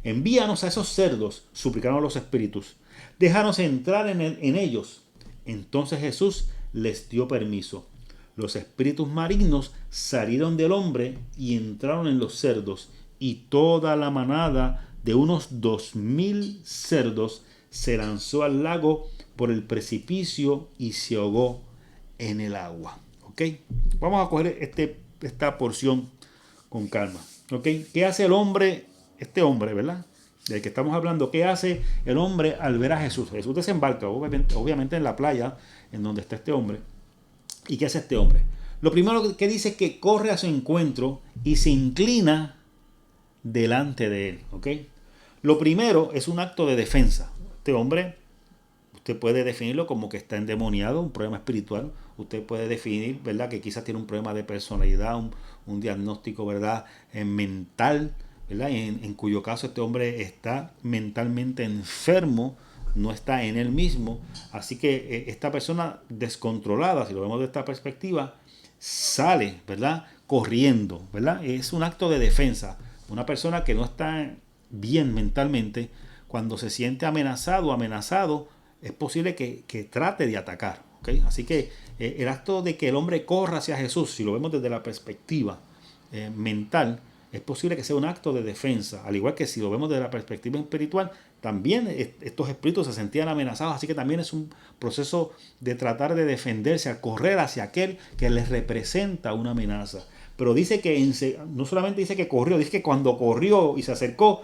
Envíanos a esos cerdos, suplicaron los espíritus. Déjanos entrar en ellos. Entonces Jesús les dio permiso. Los espíritus malignos salieron del hombre y entraron en los cerdos, y toda la manada de unos 2000 cerdos se lanzó al lago por el precipicio y se ahogó en el agua. ¿Ok? Vamos a coger esta porción con calma. ¿Ok? ¿Qué hace el hombre, este hombre, verdad? Del que estamos hablando? ¿Qué hace el hombre al ver a Jesús? Jesús desembarca, obviamente en la playa en donde está este hombre. ¿Y qué hace este hombre? Lo primero que dice es que corre a su encuentro y se inclina delante de él. ¿Ok? Lo primero es un acto de defensa. Este hombre, usted puede definirlo como que está endemoniado, un problema espiritual. Usted puede definir, ¿verdad?, que quizás tiene un problema de personalidad, un diagnóstico, ¿verdad?, mental, ¿verdad?, en cuyo caso este hombre está mentalmente enfermo, no está en él mismo. Así que esta persona descontrolada, si lo vemos de esta perspectiva, sale, ¿verdad?, corriendo, ¿verdad? Es un acto de defensa. Una persona que no está bien mentalmente, cuando se siente amenazado, es posible que trate de atacar. ¿Okay? Así que el acto de que el hombre corra hacia Jesús, si lo vemos desde la perspectiva mental, es posible que sea un acto de defensa. Al igual que si lo vemos desde la perspectiva espiritual, también estos espíritus se sentían amenazados. Así que también es un proceso de tratar de defenderse, al correr hacia aquel que les representa una amenaza. Pero dice que no solamente dice que corrió, dice que cuando corrió y se acercó,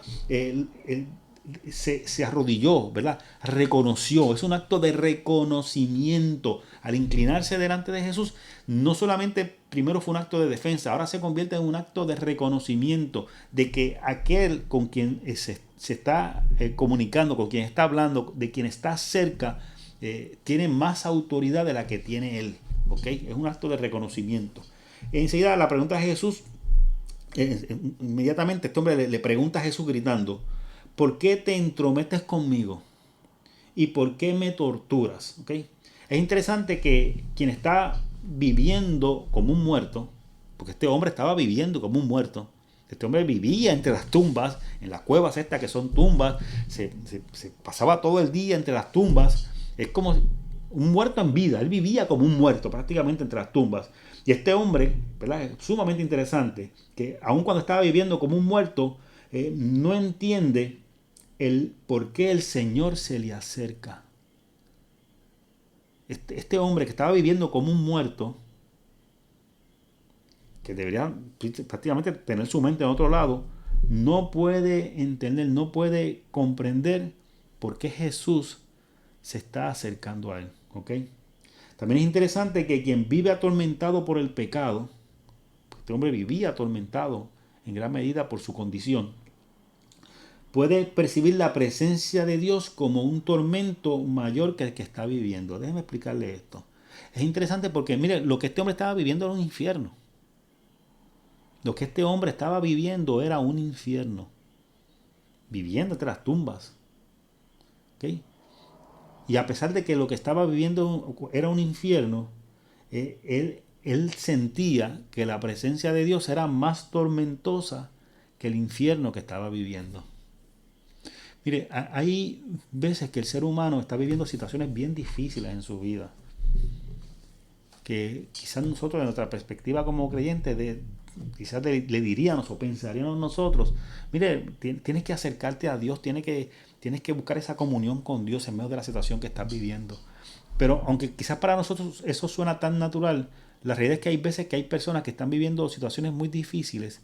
se arrodilló, ¿verdad? Reconoció. Es un acto de reconocimiento. Al inclinarse delante de Jesús, no solamente primero fue un acto de defensa, ahora se convierte en un acto de reconocimiento de que aquel con quien se está comunicando, con quien está hablando, de quien está cerca, tiene más autoridad de la que tiene él. ¿Ok? Es un acto de reconocimiento. Enseguida la pregunta de Jesús, inmediatamente este hombre le pregunta a Jesús gritando: ¿por qué te entrometes conmigo? ¿Y por qué me torturas? ¿Okay? Es interesante que quien está viviendo como un muerto, porque este hombre estaba viviendo como un muerto, este hombre vivía entre las tumbas, en las cuevas estas que son tumbas, se pasaba todo el día entre las tumbas, es como un muerto en vida, él vivía como un muerto prácticamente entre las tumbas. Y este hombre, ¿verdad?, es sumamente interesante, que aun cuando estaba viviendo como un muerto, no entiende el por qué el Señor se le acerca. Este hombre que estaba viviendo como un muerto, que debería prácticamente tener su mente en otro lado, no puede entender, no puede comprender por qué Jesús se está acercando a él. ¿Ok? También es interesante que quien vive atormentado por el pecado, este hombre vivía atormentado en gran medida por su condición, puede percibir la presencia de Dios como un tormento mayor que el que está viviendo. Déjeme explicarle esto. Es interesante porque, mire, lo que este hombre estaba viviendo era un infierno. Lo que este hombre estaba viviendo era un infierno. Viviendo entre las tumbas. ¿Ok? Y a pesar de que lo que estaba viviendo era un infierno, él sentía que la presencia de Dios era más tormentosa que el infierno que estaba viviendo. Mire, hay veces que el ser humano está viviendo situaciones bien difíciles en su vida, que quizás nosotros, de nuestra perspectiva como creyentes, quizás le diríamos o pensaríamos nosotros: mire, tienes que acercarte a Dios, tienes que buscar esa comunión con Dios en medio de la situación que estás viviendo. Pero aunque quizás para nosotros eso suena tan natural, la realidad es que hay veces que hay personas que están viviendo situaciones muy difíciles,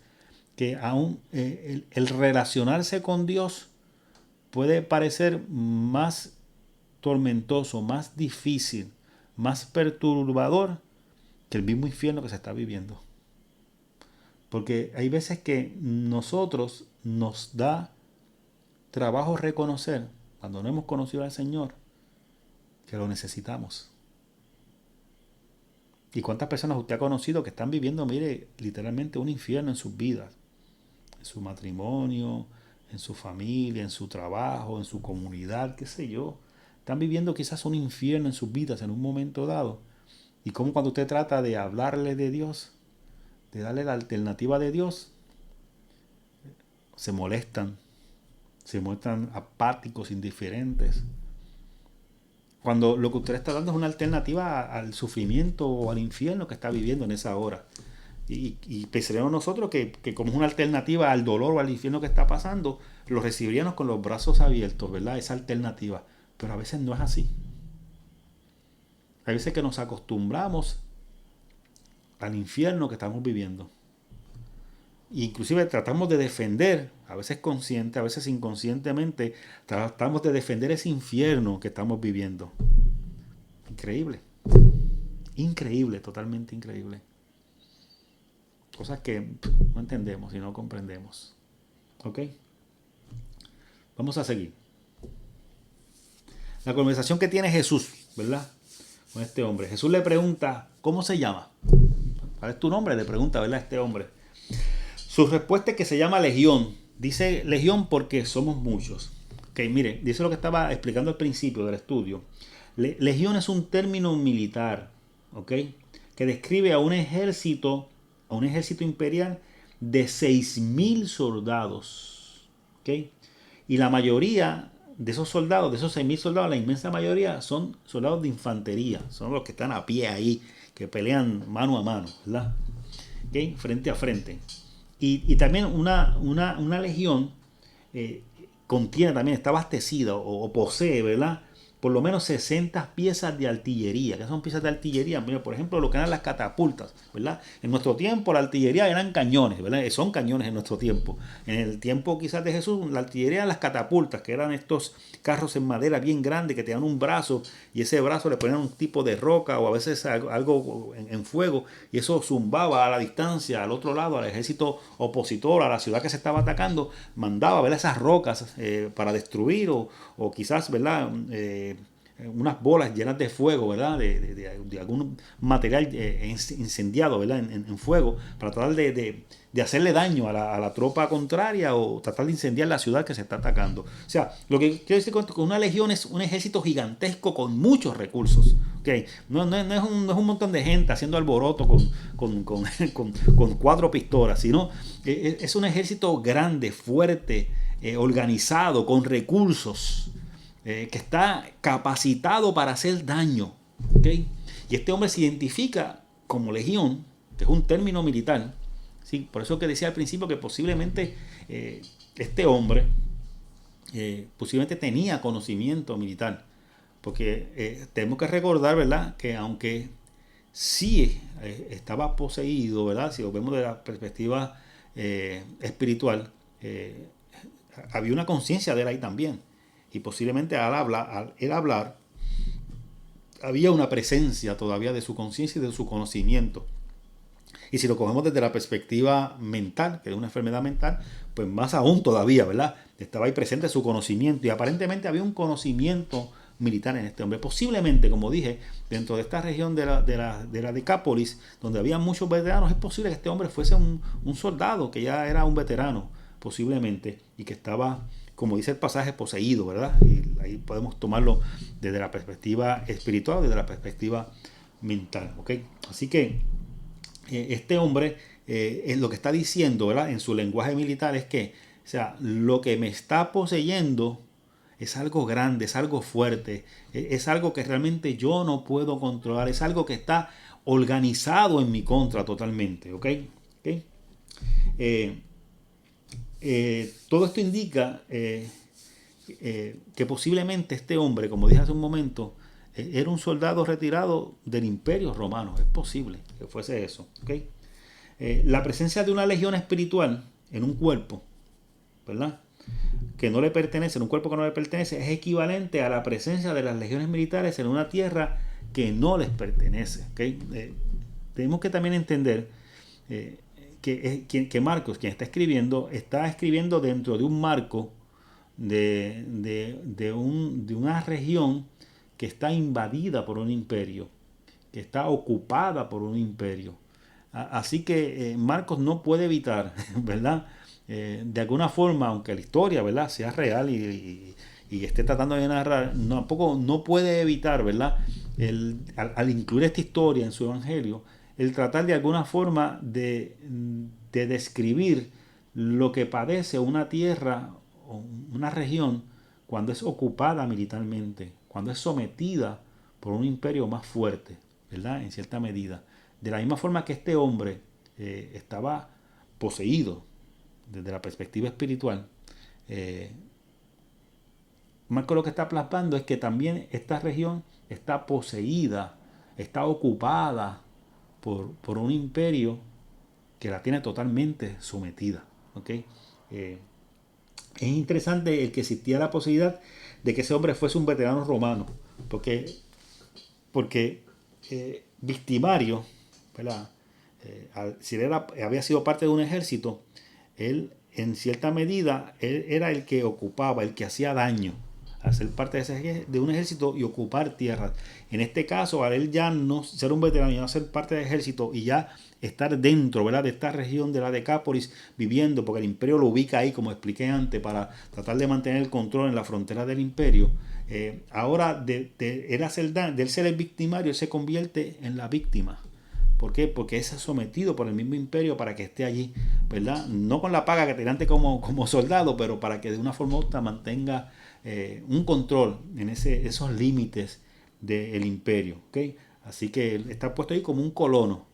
que aún el relacionarse con Dios puede parecer más tormentoso, más difícil, más perturbador que el mismo infierno que se está viviendo. Porque hay veces que nosotros nos da trabajo reconocer, cuando no hemos conocido al Señor, que lo necesitamos. ¿Y cuántas personas usted ha conocido que están viviendo, mire, literalmente un infierno en sus vidas? En su matrimonio, en su familia, en su trabajo, en su comunidad, qué sé yo. Están viviendo quizás un infierno en sus vidas en un momento dado. Y como cuando usted trata de hablarle de Dios, de darle la alternativa de Dios, se molestan, se muestran apáticos, indiferentes. Cuando lo que usted está dando es una alternativa al sufrimiento o al infierno que está viviendo en esa hora. Y pensaremos nosotros que como es una alternativa al dolor o al infierno que está pasando, lo recibiríamos con los brazos abiertos, ¿verdad? Esa alternativa. Pero a veces no es así. Hay veces que nos acostumbramos al infierno que estamos viviendo. E inclusive tratamos de defender, a veces consciente, a veces inconscientemente, tratamos de defender ese infierno que estamos viviendo. Increíble. Increíble, totalmente increíble. Cosas que no entendemos y no comprendemos. ¿Ok? Vamos a seguir. La conversación que tiene Jesús, ¿verdad? Con este hombre. Jesús le pregunta, ¿cómo se llama? ¿Cuál es tu nombre? Le pregunta, ¿verdad? Este hombre. Su respuesta es que se llama Legión. Dice Legión porque somos muchos. Ok, mire, dice lo que estaba explicando al principio del estudio. Legión es un término militar, ¿ok? Que describe a un ejército imperial de 6.000 soldados, ¿ok? Y la mayoría de esos soldados, de esos 6.000 soldados, la inmensa mayoría son soldados de infantería, son los que están a pie ahí, que pelean mano a mano, ¿verdad? ¿Okay? Frente a frente. Y también una legión contiene también, está abastecida o posee, ¿verdad? Por lo menos 60 piezas de artillería. ¿Qué son piezas de artillería? Mira, por ejemplo, lo que eran las catapultas, ¿verdad? En nuestro tiempo la artillería eran cañones, ¿verdad? Son cañones en nuestro tiempo. En el tiempo quizás de Jesús, la artillería eran las catapultas, que eran estos carros en madera bien grandes que tenían un brazo y ese brazo le ponían un tipo de roca o a veces algo en fuego y eso zumbaba a la distancia, al otro lado, al ejército opositor, a la ciudad que se estaba atacando, mandaba, ¿verdad? Esas rocas para destruir o quizás, ¿verdad? Unas bolas llenas de fuego, ¿verdad? De algún material incendiado, ¿verdad? En fuego, para tratar de hacerle daño a la tropa contraria o tratar de incendiar la ciudad que se está atacando. O sea, lo que quiero decir con una legión es un ejército gigantesco con muchos recursos. ¿Okay? No es un montón de gente haciendo alboroto con 4 pistolas, sino es un ejército grande, fuerte, organizado, con recursos. Que está capacitado para hacer daño. ¿Okay? Y este hombre se identifica como legión, que es un término militar. ¿Sí? Por eso que decía al principio que posiblemente este hombre posiblemente tenía conocimiento militar. Porque tenemos que recordar, ¿verdad?, que aunque sí estaba poseído, ¿verdad?, si lo vemos de la perspectiva espiritual, había una conciencia de él ahí también. Y posiblemente al él hablar, había una presencia todavía de su conciencia y de su conocimiento. Y si lo cogemos desde la perspectiva mental, que es una enfermedad mental, pues más aún todavía, ¿verdad? Estaba ahí presente su conocimiento y aparentemente había un conocimiento militar en este hombre. Posiblemente, como dije, dentro de esta región de la Decápolis, donde había muchos veteranos, es posible que este hombre fuese un soldado, que ya era un veterano, posiblemente, y que estaba, como dice el pasaje, poseído, ¿verdad? Y ahí podemos tomarlo desde la perspectiva espiritual, desde la perspectiva mental, ¿ok? Así que este hombre es lo que está diciendo, ¿verdad?, en su lenguaje militar es que, o sea, lo que me está poseyendo es algo grande, es algo fuerte, es algo que realmente yo no puedo controlar, es algo que está organizado en mi contra totalmente, ¿ok? ¿Okay? Todo esto indica que posiblemente este hombre, como dije hace un momento, era un soldado retirado del Imperio Romano. Es posible que fuese eso. ¿Okay? La presencia de una legión espiritual en un cuerpo, ¿verdad?, que no le pertenece, en un cuerpo que no le pertenece, es equivalente a la presencia de las legiones militares en una tierra que no les pertenece. ¿Okay? Tenemos que también entender que Marcos, quien está escribiendo dentro de un marco de una región que está invadida por un imperio, que está ocupada por un imperio. Así que Marcos no puede evitar, ¿verdad? De alguna forma, aunque la historia, ¿verdad?, sea real y esté tratando de narrar, tampoco no puede evitar, ¿verdad?, al incluir esta historia en su evangelio, el tratar de alguna forma de describir lo que padece una tierra o una región cuando es ocupada militarmente, cuando es sometida por un imperio más fuerte, ¿verdad?, en cierta medida. De la misma forma que este hombre estaba poseído desde la perspectiva espiritual, Marco lo que está plasmando es que también esta región está poseída, está ocupada por un imperio que la tiene totalmente sometida. ¿Okay? Es interesante el que existía la posibilidad de que ese hombre fuese un veterano romano, porque Victimario, ¿verdad? Si él había sido parte de un ejército, él en cierta medida él era el que ocupaba, el que hacía daño, al ser parte de un ejército y ocupar tierras. En este caso, al él ya no ser un veterano, ya no ser parte del ejército y ya estar dentro, ¿verdad?, de esta región de la Decápolis, viviendo, porque el imperio lo ubica ahí, como expliqué antes, para tratar de mantener el control en la frontera del imperio. Ahora, de él ser el victimario, él se convierte en la víctima. ¿Por qué? Porque es sometido por el mismo imperio para que esté allí, ¿verdad? No con la paga que tenía antes como soldado, pero para que de una forma u otra mantenga un control en esos límites del imperio. ¿Okay? Así que él está puesto ahí como un colono,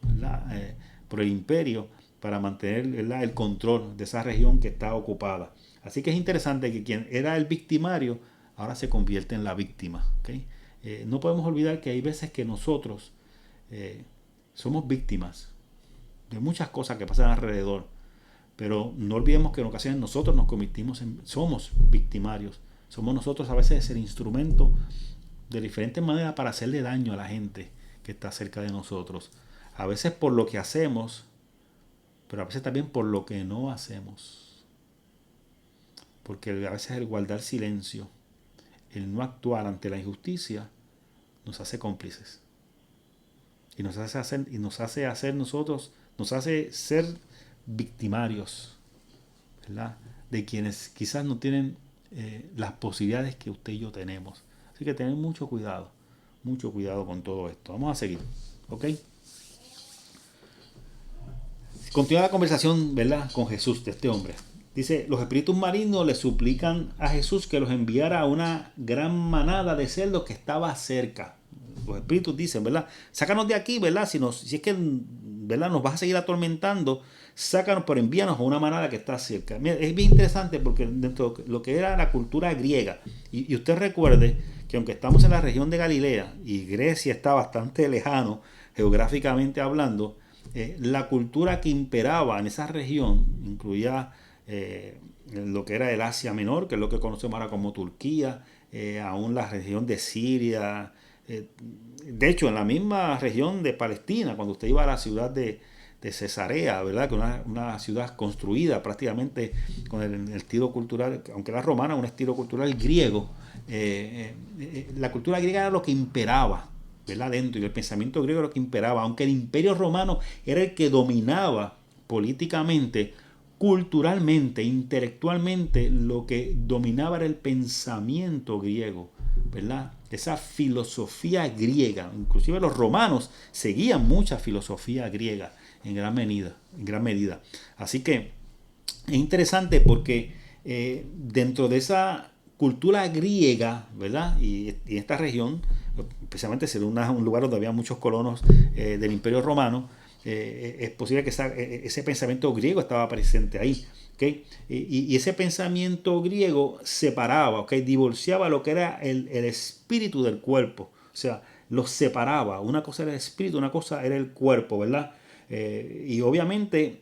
por el imperio para mantener, ¿verdad?, el control de esa región que está ocupada. Así que es interesante que quien era el victimario ahora se convierte en la víctima. ¿Okay? No podemos olvidar que hay veces que nosotros somos víctimas de muchas cosas que pasan alrededor, pero no olvidemos que en ocasiones nosotros nos convertimos somos victimarios. Somos nosotros a veces el instrumento de diferentes maneras para hacerle daño a la gente que está cerca de nosotros. A veces por lo que hacemos, pero a veces también por lo que no hacemos. Porque a veces el guardar silencio, el no actuar ante la injusticia, nos hace cómplices. Y nos hace ser victimarios, ¿verdad?, de quienes quizás no tienen las posibilidades que usted y yo tenemos. Así que tener mucho cuidado con todo esto. Vamos a seguir, ¿ok? Continúa la conversación, ¿verdad?, con Jesús, de este hombre. Dice, los espíritus malignos le suplican a Jesús que los enviara a una gran manada de cerdos que estaba cerca. Los espíritus dicen, ¿verdad?, sácanos de aquí, ¿verdad? Si es que, ¿verdad?, nos vas a seguir atormentando, sácanos, pero envíanos a una manada que está cerca. Mira, es bien interesante porque dentro de lo que era la cultura griega, y usted recuerde que aunque estamos en la región de Galilea y Grecia está bastante lejano geográficamente hablando, la cultura que imperaba en esa región incluía lo que era el Asia Menor, que es lo que conocemos ahora como Turquía, aún la región de Siria. De hecho, en la misma región de Palestina, cuando usted iba a la ciudad de Cesarea, ¿verdad?, que una ciudad construida prácticamente con el estilo cultural, aunque era romana, un estilo cultural griego. La cultura griega era lo que imperaba, ¿verdad?, dentro, y el pensamiento griego era lo que imperaba, aunque el imperio romano era el que dominaba políticamente, culturalmente, intelectualmente, lo que dominaba era el pensamiento griego, ¿verdad?, esa filosofía griega. Inclusive los romanos seguían mucha filosofía griega en gran medida. Así que es interesante porque dentro de esa cultura griega, ¿verdad?, y esta región, especialmente ser un lugar donde había muchos colonos del Imperio Romano, es posible que ese pensamiento griego estaba presente ahí. ¿Okay? Y ese pensamiento griego separaba, ¿okay?, divorciaba lo que era el espíritu del cuerpo. O sea, los separaba. Una cosa era el espíritu, una cosa era el cuerpo, ¿verdad? Y obviamente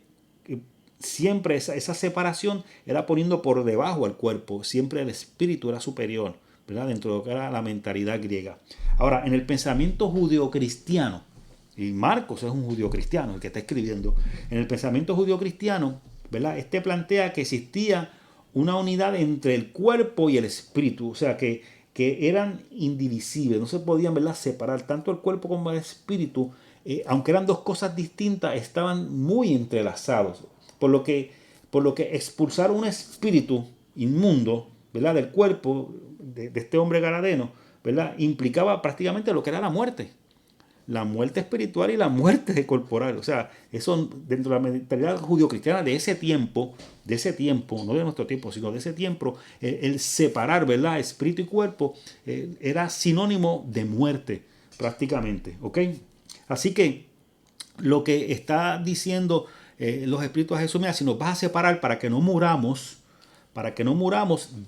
siempre esa separación era poniendo por debajo al cuerpo. Siempre el espíritu era superior. ¿verdad? Dentro de lo que era la mentalidad griega. Ahora, en el pensamiento judeocristiano, y Marcos es un judeocristiano el que está escribiendo, en el pensamiento judeocristiano, ¿verdad? Este plantea que existía una unidad entre el cuerpo y el espíritu, o sea que eran indivisibles, no se podían, ¿verdad?, separar, tanto el cuerpo como el espíritu, aunque eran dos cosas distintas, estaban muy entrelazados, por lo que expulsar un espíritu inmundo, ¿verdad?, del cuerpo de este hombre garadeno, ¿verdad?, implicaba prácticamente lo que era la muerte espiritual y la muerte corporal. O sea, eso dentro de la mentalidad judio-cristiana de ese tiempo, no de nuestro tiempo, sino de ese tiempo, el separar, ¿verdad?, espíritu y cuerpo era sinónimo de muerte, prácticamente. ¿Ok? Así que lo que está diciendo los espíritus a Jesús, mira, si nos vas a separar para que no muramos,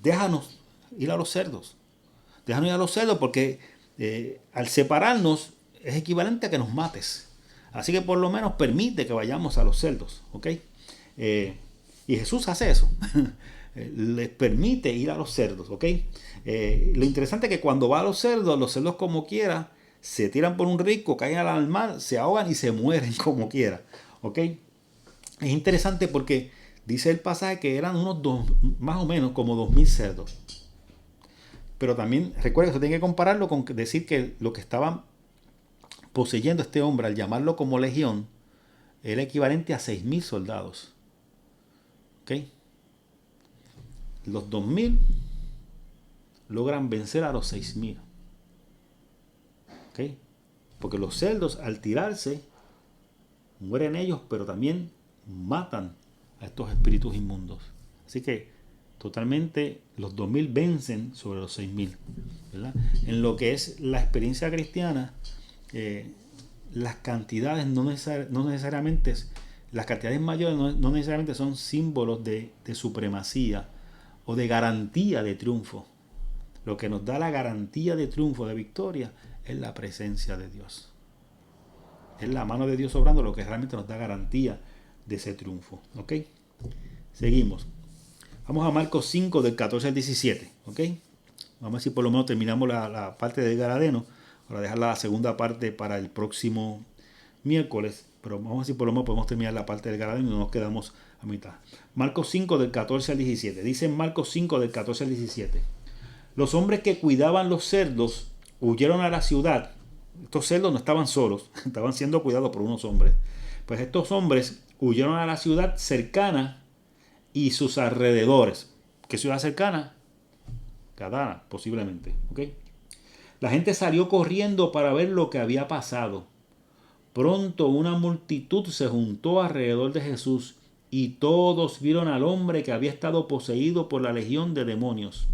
déjanos ir a los cerdos. Déjanos ir a los cerdos porque al separarnos es equivalente a que nos mates. Así que por lo menos permite que vayamos a los cerdos. ¿Ok? Y Jesús hace eso. Les permite ir a los cerdos. ¿Ok? Lo interesante es que cuando va a los cerdos como quiera, se tiran por un risco, caen al mar, se ahogan y se mueren como quiera. ¿Ok? Es interesante porque dice el pasaje que eran más o menos como 2000 cerdos. Pero también recuerda que se tiene que compararlo con decir que lo que estaban poseyendo este hombre, al llamarlo como legión, era equivalente a 6000 soldados. ¿Ok? Los 2000 logran vencer a los 6000. ¿Ok? Porque los cerdos, al tirarse, mueren ellos, pero también matan a estos espíritus inmundos. Así que totalmente los 2000 vencen sobre los 6000. ¿Verdad? En lo que es la experiencia cristiana, las cantidades no necesariamente, las cantidades mayores no necesariamente son símbolos de supremacía o de garantía de triunfo. Lo que nos da la garantía de triunfo, de victoria, es la presencia de Dios. Es la mano de Dios obrando lo que realmente nos da garantía de ese triunfo. ¿Ok? Seguimos. Vamos a Marcos 5 del 14 al 17. ¿Ok? Vamos a ver si por lo menos terminamos la parte del Garadeno. Para dejar la segunda parte para el próximo miércoles. Pero vamos a ver si por lo menos podemos terminar la parte del Garadeno y no nos quedamos a mitad. Marcos 5 del 14 al 17. Dice en Marcos 5 del 14 al 17. Los hombres que cuidaban los cerdos huyeron a la ciudad. Estos cerdos no estaban solos, estaban siendo cuidados por unos hombres. Pues estos hombres huyeron a la ciudad cercana y sus alrededores. ¿Qué ciudad cercana? Gadara, posiblemente. ¿Ok? La gente salió corriendo para ver lo que había pasado. Pronto una multitud se juntó alrededor de Jesús y todos vieron al hombre que había estado poseído por la legión de demonios.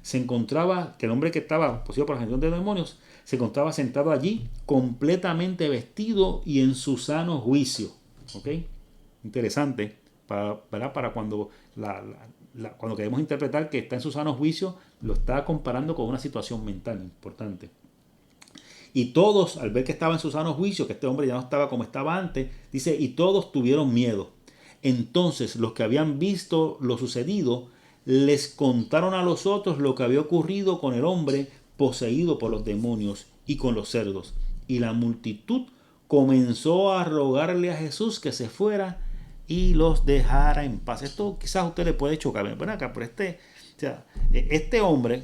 Que el hombre que estaba poseído por la legión de demonios se encontraba sentado allí completamente vestido y en su sano juicio. ¿Ok? Interesante para cuando cuando queremos interpretar que está en su sano juicio, lo está comparando con una situación mental importante. Y todos, al ver que estaba en su sano juicio, que este hombre ya no estaba como estaba antes, dice, y todos tuvieron miedo. Entonces los que habían visto lo sucedido, les contaron a los otros lo que había ocurrido con el hombre poseído por los demonios y con los cerdos. Y la multitud comenzó a rogarle a Jesús que se fuera y los dejara en paz. Esto quizás a usted le puede chocar. Ven acá, pero este hombre,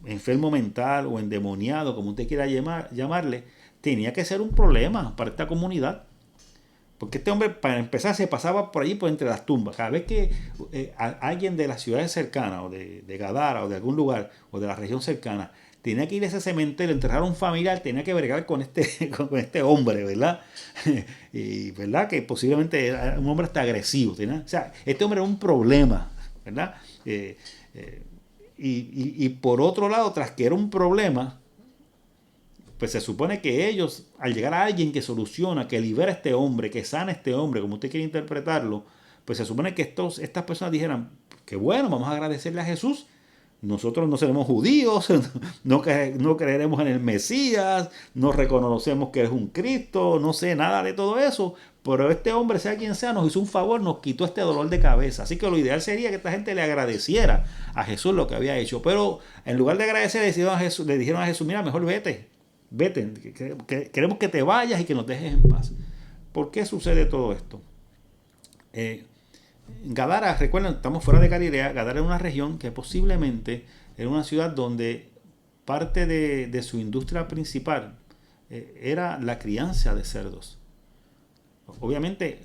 enfermo mental o endemoniado, como usted quiera llamarle, tenía que ser un problema para esta comunidad. Porque este hombre, para empezar, se pasaba por allí, por entre las tumbas. Cada vez que alguien de las ciudades cercanas, o de Gadara, o de algún lugar, o de la región cercana, tenía que ir a ese cementerio, enterrar a un familiar, tenía que bregar con este hombre, ¿verdad? Y verdad que posiblemente era un hombre hasta agresivo. O sea, este hombre era un problema, ¿verdad? Y por otro lado, tras que era un problema, pues se supone que ellos, al llegar a alguien que soluciona, que libera a este hombre, que sana a este hombre, como usted quiere interpretarlo, pues se supone que estas personas dijeran, que bueno, vamos a agradecerle a Jesús, nosotros no seremos judíos, no creeremos en el Mesías, no reconocemos que es un Cristo, no sé nada de todo eso, pero este hombre, sea quien sea, nos hizo un favor, nos quitó este dolor de cabeza. Así que lo ideal sería que esta gente le agradeciera a Jesús lo que había hecho, pero en lugar de agradecer le dijeron a Jesús, mira, mejor vete, queremos que te vayas y que nos dejes en paz. ¿Por qué sucede todo esto? Gadara, recuerden, estamos fuera de Galilea. Gadara era una región que posiblemente era una ciudad donde parte de su industria principal era la crianza de cerdos. Obviamente,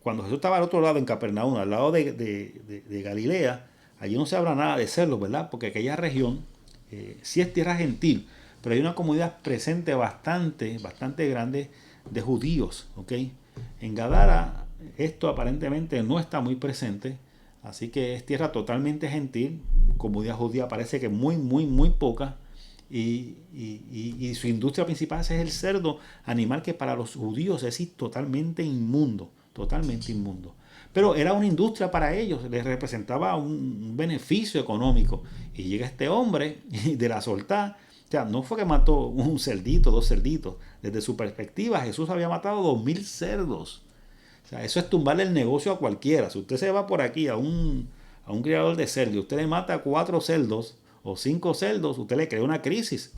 cuando Jesús estaba al otro lado, en Capernaum, al lado de Galilea, allí no se habla nada de cerdos, ¿verdad? Porque aquella región sí es tierra gentil, pero hay una comunidad presente bastante grande de judíos, ¿ok? En Gadara esto aparentemente no está muy presente, así que es tierra totalmente gentil, comunidad judía parece que muy poca, y su industria principal es el cerdo, animal que para los judíos es totalmente inmundo. Pero era una industria para ellos, les representaba un beneficio económico. Y llega este hombre y de la soltada, o sea, no fue que mató un cerdito, dos cerditos. Desde su perspectiva, Jesús había matado 2000 cerdos. O sea, eso es tumbarle el negocio a cualquiera. Si usted se va por aquí a un criador de cerdos y usted le mata 4 cerdos o 5 cerdos, usted le crea una crisis.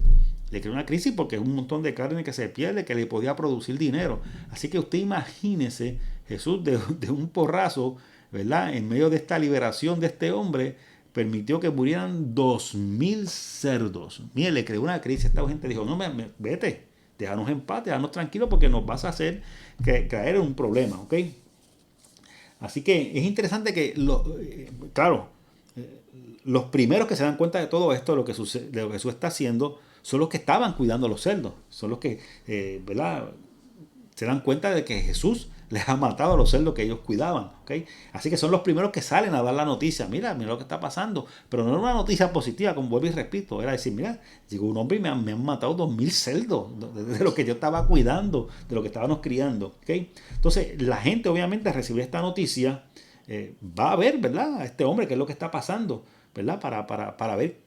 Le crea una crisis porque es un montón de carne que se pierde, que le podía producir dinero. Así que usted imagínese Jesús de un porrazo, ¿verdad? En medio de esta liberación de este hombre, permitió que murieran 2000 cerdos. Mire, le creó una crisis. Esta gente dijo, no, vete, déjanos en paz, déjanos tranquilos porque nos vas a hacer caer en un problema, ¿ok? Así que es interesante que, claro, los primeros que se dan cuenta de todo esto, de lo que Jesús está haciendo, son los que estaban cuidando los cerdos, son los que, ¿verdad? Se dan cuenta de que Jesús les ha matado a los cerdos que ellos cuidaban, ¿ok? Así que son los primeros que salen a dar la noticia, mira lo que está pasando, pero no era una noticia positiva, como vuelvo y repito, era decir, mira, llegó un hombre y me han matado 2000 cerdos de lo que yo estaba cuidando, de lo que estábamos criando, ¿ok? Entonces, la gente obviamente al recibir esta noticia va a ver, ¿verdad? A este hombre, qué es lo que está pasando, ¿verdad? Para ver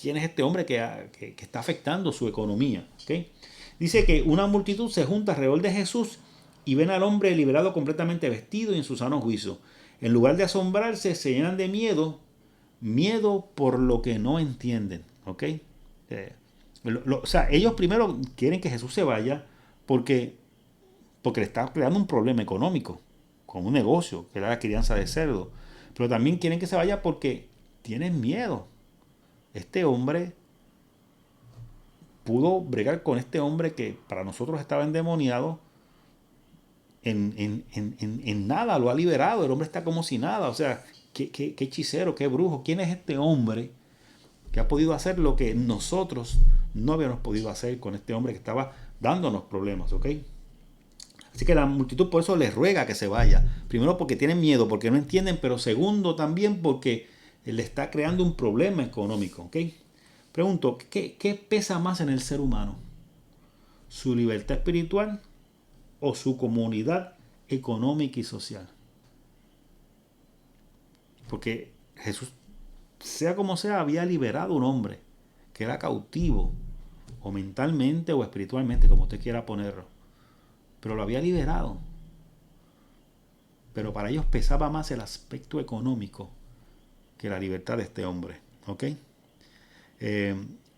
quién es este hombre que está afectando su economía, ¿ok? Dice que una multitud se junta alrededor de Jesús y ven al hombre liberado completamente vestido y en su sano juicio. En lugar de asombrarse, se llenan de miedo por lo que no entienden. ¿Ok? O sea, ellos primero quieren que Jesús se vaya porque le está creando un problema económico con un negocio, que era la crianza de cerdo. Pero también quieren que se vaya porque tienen miedo. Este hombre pudo bregar con este hombre que para nosotros estaba endemoniado. En nada lo ha liberado. El hombre está como si nada. O sea, qué hechicero, qué brujo. ¿Quién es este hombre que ha podido hacer lo que nosotros no habíamos podido hacer con este hombre que estaba dándonos problemas? ¿Ok? Así que la multitud por eso les ruega que se vaya. Primero porque tienen miedo, porque no entienden, pero segundo también porque le está creando un problema económico. ¿Ok? Pregunto, ¿qué pesa más en el ser humano? ¿Su libertad espiritual o su comunidad económica y social? Porque Jesús, sea como sea, había liberado a un hombre que era cautivo, o mentalmente o espiritualmente, como usted quiera ponerlo. Pero lo había liberado. Pero para ellos pesaba más el aspecto económico que la libertad de este hombre. ¿Ok?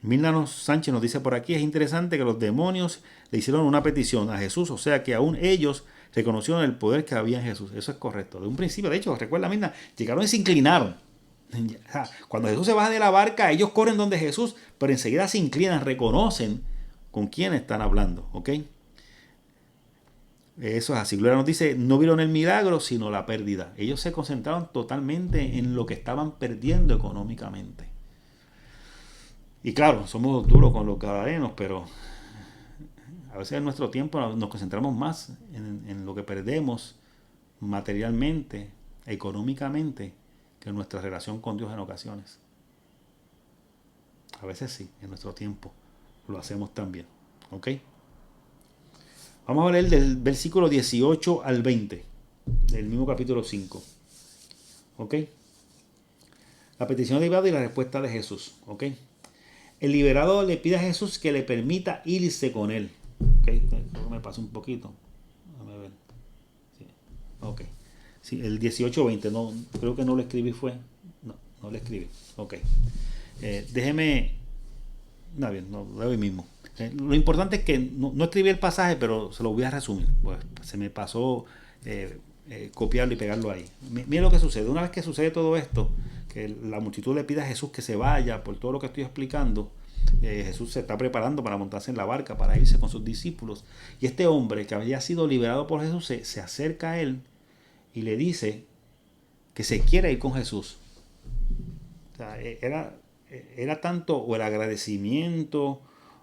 Milano Sánchez nos dice por aquí, es interesante que los demonios le hicieron una petición a Jesús, o sea que aún ellos reconocieron el poder que había en Jesús. Eso es correcto. De un principio, de hecho, recuerda Milna, llegaron y se inclinaron. Cuando Jesús se baja de la barca, ellos corren donde Jesús, pero enseguida se inclinan, reconocen con quién están hablando. ¿Ok? Eso es así. Gloria nos dice, no vieron el milagro, sino la pérdida. Ellos se concentraron totalmente en lo que estaban perdiendo económicamente. Y claro, somos duros con los gadarenos, pero a veces en nuestro tiempo nos concentramos más en lo que perdemos materialmente, económicamente, que en nuestra relación con Dios en ocasiones. A veces sí, en nuestro tiempo lo hacemos también. ¿Ok? Vamos a leer del versículo 18 al 20 del mismo capítulo 5. ¿Ok? La petición del liberado y la respuesta de Jesús. ¿Ok? El liberado le pide a Jesús que le permita irse con él. ¿Ok? Creo que me pasó un poquito. Déjame ver. Sí. Ok. Sí, el 18-20. No, creo que no lo escribí fue. No lo escribí. Ok. Déjeme. No, bien, no, lo hoy mismo. Lo importante es que no escribí el pasaje, pero se lo voy a resumir. Pues se me pasó copiarlo y pegarlo ahí. Mira lo que sucede. Una vez que sucede todo esto, que la multitud le pide a Jesús que se vaya por todo lo que estoy explicando, Jesús se está preparando para montarse en la barca, para irse con sus discípulos. Y este hombre que había sido liberado por Jesús se acerca a él y le dice que se quiere ir con Jesús. O sea, era tanto o el agradecimiento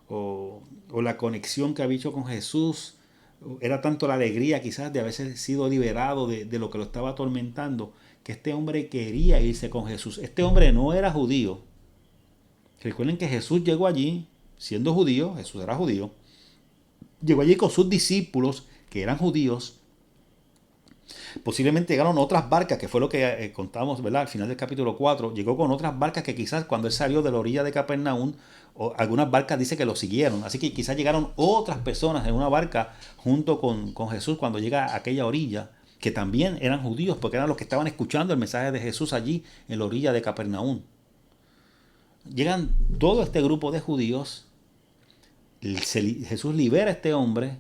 o la conexión que había hecho con Jesús, era tanto la alegría quizás de haberse sido liberado de lo que lo estaba atormentando, que este hombre quería irse con Jesús. Este hombre no era judío. Recuerden que Jesús llegó allí siendo judío, Jesús era judío, llegó allí con sus discípulos que eran judíos. Posiblemente llegaron otras barcas, que fue lo que contamos, ¿verdad? Al final del capítulo 4, llegó con otras barcas que quizás cuando él salió de la orilla de Capernaum, algunas barcas dice que lo siguieron. Así que quizás llegaron otras personas en una barca junto con Jesús cuando llega a aquella orilla, que también eran judíos, porque eran los que estaban escuchando el mensaje de Jesús allí en la orilla de Capernaum. Llegan todo este grupo de judíos, Jesús libera a este hombre,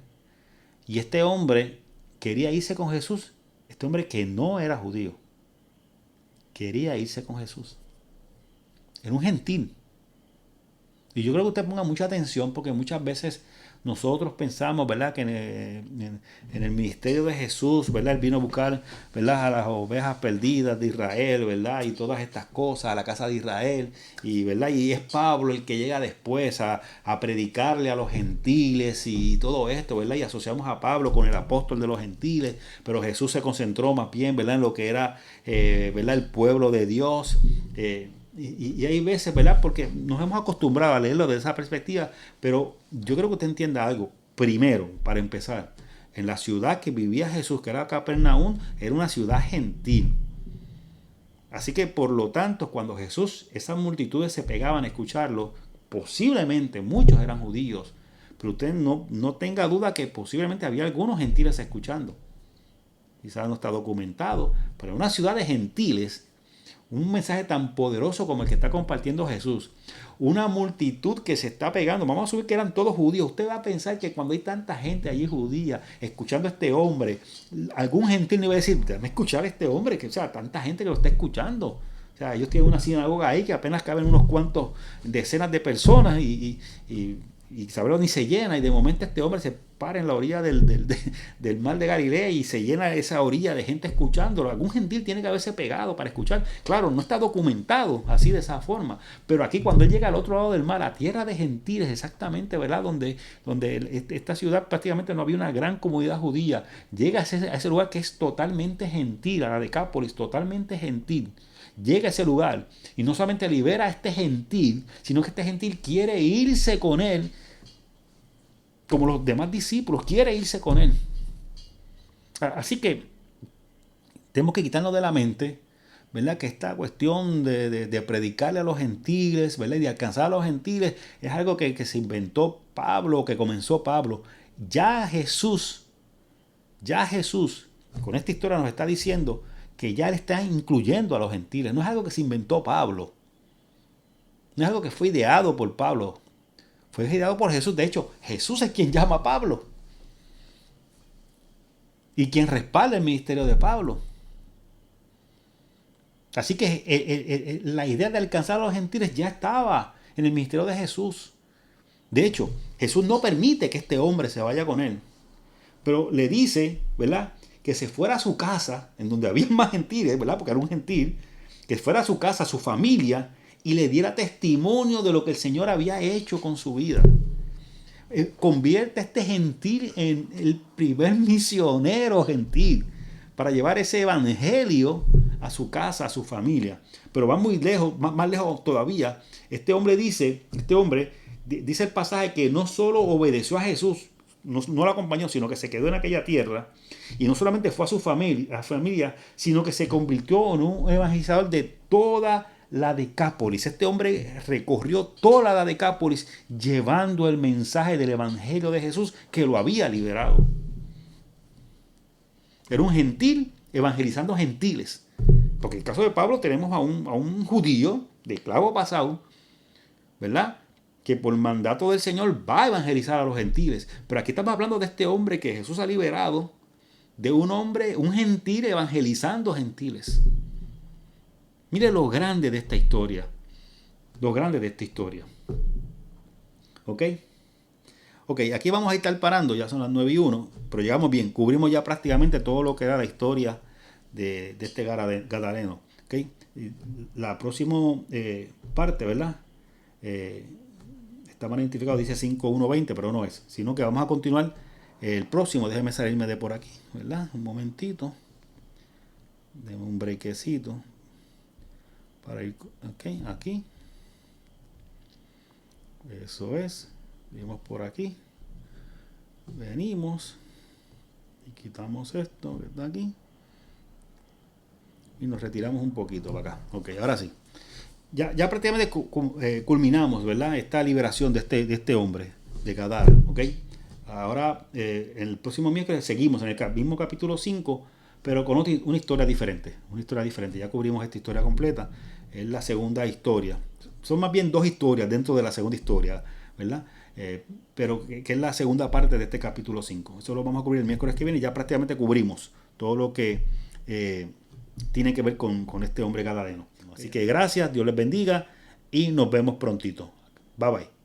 y este hombre quería irse con Jesús. Este hombre que no era judío quería irse con Jesús. Era un gentil. Y yo creo que usted ponga mucha atención, porque muchas veces nosotros pensamos, ¿verdad?, que en el ministerio de Jesús, ¿verdad?, él vino a buscar, ¿verdad?, a las ovejas perdidas de Israel, ¿verdad?, y todas estas cosas, a la casa de Israel, y ¿verdad?, y es Pablo el que llega después a predicarle a los gentiles y todo esto, ¿verdad?, y asociamos a Pablo con el apóstol de los gentiles, pero Jesús se concentró más bien, ¿verdad?, en lo que era, ¿verdad?, el pueblo de Dios. Y hay veces, ¿verdad?, porque nos hemos acostumbrado a leerlo de esa perspectiva, pero yo creo que usted entienda algo. Primero, para empezar, en la ciudad que vivía Jesús, que era Capernaum, era una ciudad gentil. Así que, por lo tanto, cuando Jesús, esas multitudes se pegaban a escucharlo, posiblemente muchos eran judíos, pero usted no tenga duda que posiblemente había algunos gentiles escuchando. Quizás no está documentado, pero en una ciudad de gentiles, un mensaje tan poderoso como el que está compartiendo Jesús, una multitud que se está pegando, vamos a asumir que eran todos judíos. Usted va a pensar que cuando hay tanta gente allí judía escuchando a este hombre, algún gentil le va a decir, déjame escuchar a este hombre, que, o sea, tanta gente que lo está escuchando. O sea, ellos tienen una sinagoga ahí que apenas caben unos cuantos decenas de personas y sabrá ni se llena, y de momento este hombre se para en la orilla del mar de Galilea y se llena esa orilla de gente escuchándolo. Algún gentil tiene que haberse pegado para escuchar. Claro, no está documentado así de esa forma, pero aquí cuando él llega al otro lado del mar, a tierra de gentiles, exactamente, ¿verdad?, donde esta ciudad prácticamente no había una gran comunidad judía, llega a ese lugar que es totalmente gentil, a la Decápolis, totalmente gentil. Llega a ese lugar y no solamente libera a este gentil, sino que este gentil quiere irse con él, como los demás discípulos, quiere irse con él. Así que tenemos que quitarnos de la mente, ¿verdad?, que esta cuestión de predicarle a los gentiles, ¿verdad?, y de alcanzar a los gentiles, es algo que se inventó Pablo, que comenzó Pablo. Ya Jesús, con esta historia nos está diciendo que ya él está incluyendo a los gentiles. No es algo que se inventó Pablo. No es algo que fue ideado por Pablo. Fue ideado por Jesús. De hecho, Jesús es quien llama a Pablo y quien respalda el ministerio de Pablo. Así que la idea de alcanzar a los gentiles ya estaba en el ministerio de Jesús. De hecho, Jesús no permite que este hombre se vaya con él, pero le dice, ¿verdad?, que se fuera a su casa, en donde había más gentiles, ¿verdad?, porque era un gentil, que fuera a su casa, a su familia, y le diera testimonio de lo que el Señor había hecho con su vida. Convierte a este gentil en el primer misionero gentil para llevar ese evangelio a su casa, a su familia. Pero va muy lejos, más lejos todavía. Este hombre dice el pasaje, que no solo obedeció a Jesús, no lo acompañó, sino que se quedó en aquella tierra, y no solamente fue a su familia, sino que se convirtió en un evangelizador de toda la Decápolis. Este hombre recorrió toda la Decápolis llevando el mensaje del Evangelio de Jesús que lo había liberado. Era un gentil evangelizando gentiles. Porque en el caso de Pablo tenemos a un judío de esclavo pasado, ¿verdad?, que por mandato del Señor va a evangelizar a los gentiles. Pero aquí estamos hablando de este hombre que Jesús ha liberado, de un hombre, un gentil evangelizando gentiles. Mire lo grande de esta historia. Lo grande de esta historia. ¿Ok? Ok, aquí vamos a estar parando, ya son las 9:01, pero llegamos bien, cubrimos ya prácticamente todo lo que era la historia de este gadareno. ¿Ok? La próxima parte, ¿verdad? Está mal identificado, dice 5:1:20, pero no es, sino que vamos a continuar el próximo. Déjeme salirme de por aquí, ¿verdad? Un momentito. Deme un brequecito para ir, ok, aquí. Eso es. Venimos por aquí. Venimos y quitamos esto que está aquí. Y nos retiramos un poquito para acá. Ok, ahora sí. Ya prácticamente culminamos, ¿verdad?, esta liberación de este hombre, de Gadara. ¿Ok? Ahora, el próximo miércoles seguimos en el mismo capítulo 5, pero con una historia diferente. Una historia diferente. Ya cubrimos esta historia completa. Es la segunda historia. Son más bien dos historias dentro de la segunda historia, ¿verdad? Pero que es la segunda parte de este capítulo 5. Eso lo vamos a cubrir el miércoles que viene y ya prácticamente cubrimos todo lo que tiene que ver con este hombre gadareno. Así que gracias, Dios les bendiga y nos vemos prontito. Bye bye.